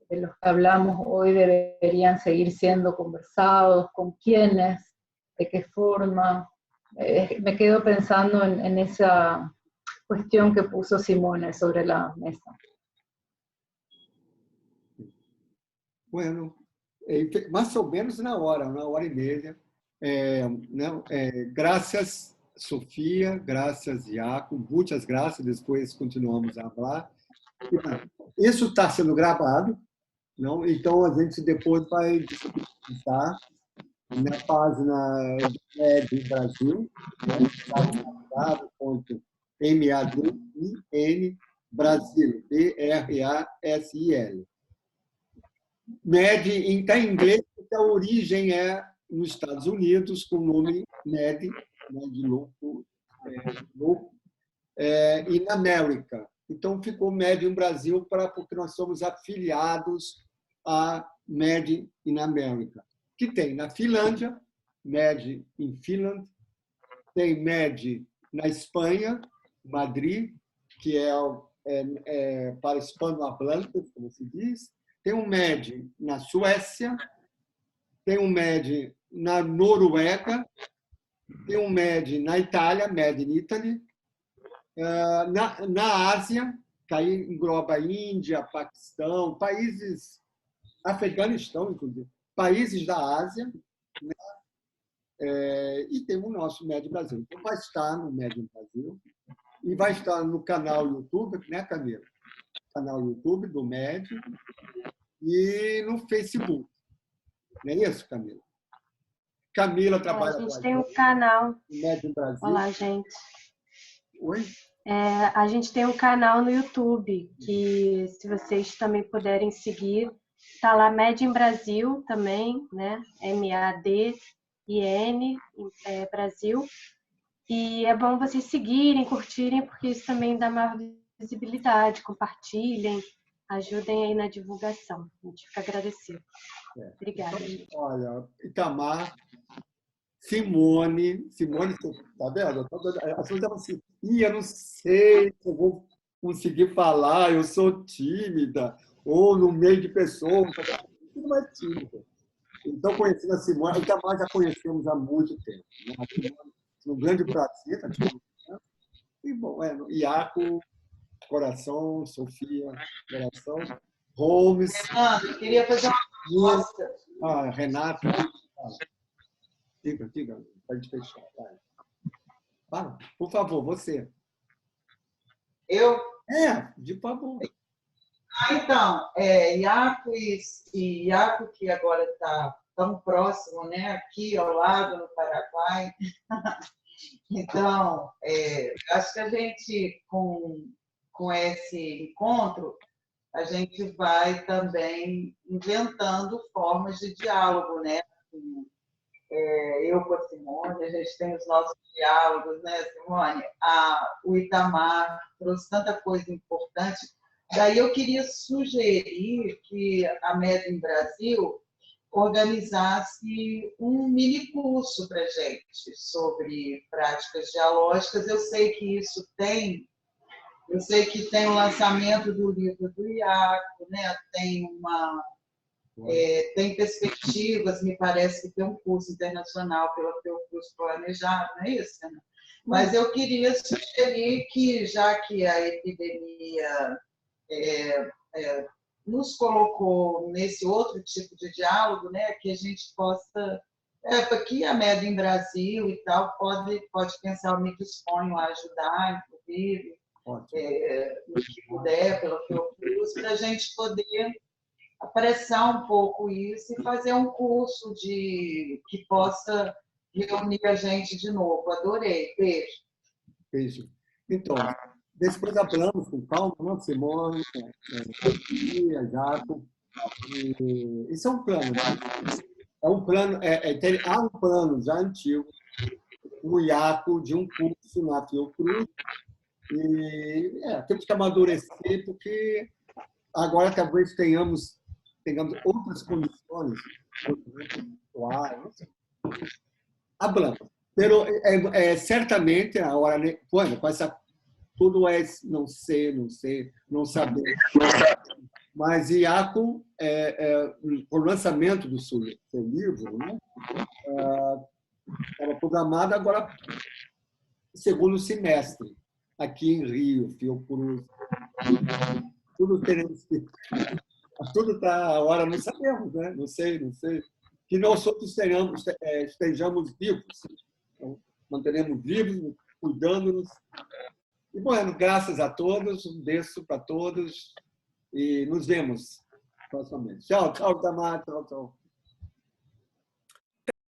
de los que hablamos hoy deberían seguir siendo conversados, con quiénes, de qué forma? Me quedo pensando en esa cuestión que puso Simone sobre la mesa. Bueno, mais ou menos na hora, 1h30. Graças, Sofia, graças, Iaco, muitas graças, depois continuamos a falar. Isso está sendo gravado, não? Então a gente depois vai disponibilizar na página do MED Brasil, www.madin Brasil, BRASIL. MED está em inglês, porque a origem é nos Estados Unidos, com o nome MED, de louco, e na América. Então, ficou MED em Brasil porque nós somos afiliados a MED in America, que tem na Finlândia, MED in Finland, tem MED na Espanha, Madrid, que é para hispanohablantes, como se diz. Tem um MED na Suécia, tem um MED na Noruega, tem um MED na Itália, MED in Italy, na Ásia, que aí engloba Índia, Paquistão, países, Afeganistão, inclusive, países da Ásia, né? E tem o nosso MED Brasil. Então, vai estar no MED Brasil e vai estar no canal YouTube, né, Camila? Canal YouTube do MED e no Facebook. Não é isso, Camila? Camila trabalha a gente tem um canal. MED Brasil. Olá, gente. Oi? A gente tem um canal no YouTube, que se vocês também puderem seguir, está lá MED Brasil também, né? MADIN Brasil. E é bom vocês seguirem, curtirem, porque isso também dá maior visibilidade, compartilhem, ajudem aí na divulgação. A gente fica agradecido. Obrigada. Então, olha, Itamar, Simone, está vendo? As pessoas estavam assim, eu não sei se eu vou conseguir falar, eu sou tímida, ou no meio de pessoas, tudo mais tímida. Então, conhecendo a Simone, o Itamar já conhecemos há muito tempo. Né? Um grande prazer, tá? E, bom, Iaco, coração, Sofia, coração, Holmes. Queria fazer uma proposta. Renata. Diga, pode fechar. Fala, por favor, você. Eu? De favor. Então, Iaco e Iaco, que agora está tão próximo, né, aqui ao lado, no Paraguai. Então, acho que a gente, com esse encontro, a gente vai também inventando formas de diálogo, né? Eu com a Simone, a gente tem os nossos diálogos, né, Simone? O Itamar trouxe tanta coisa importante. Daí eu queria sugerir que a Made in Brasil organizasse um mini curso para a gente sobre práticas dialógicas. Eu sei que tem o lançamento do livro do Iaco, né? Tem perspectivas, me parece que tem um curso internacional pelo curso planejado, não é isso, né? Mas eu queria sugerir que, já que a epidemia nos colocou nesse outro tipo de diálogo, né, que a gente possa, aqui a Made in Brasil e tal, pode pensar, eu me disponho a ajudar, inclusive, no que puder, pelo que eu fiz, para a gente poder apressar um pouco isso e fazer um curso que possa reunir a gente de novo. Adorei. Beijo. Beijo. Então, depois falamos com calma, né, Simone, Jaco. Isso é um plano. Né? Há um plano já antigo, o Iaco, de um curso na Fiocruz. E temos que amadurecer, porque agora talvez tenhamos outras condições. Hablamos. Pero certamente a hora, bueno, com essa tudo não saber. Mas Iaco, o lançamento do seu livro, né, estava programado agora segundo semestre, aqui em Rio, Fiocruz. Tudo teremos que... Tudo está a hora, não sabemos, né? Não sei. Que nós outros estejamos vivos, então, manteremos vivos, cuidando-nos. E, bueno, graças a todos, um beijo para todos e nos vemos próximamente. Tchau, Tamar, tchau.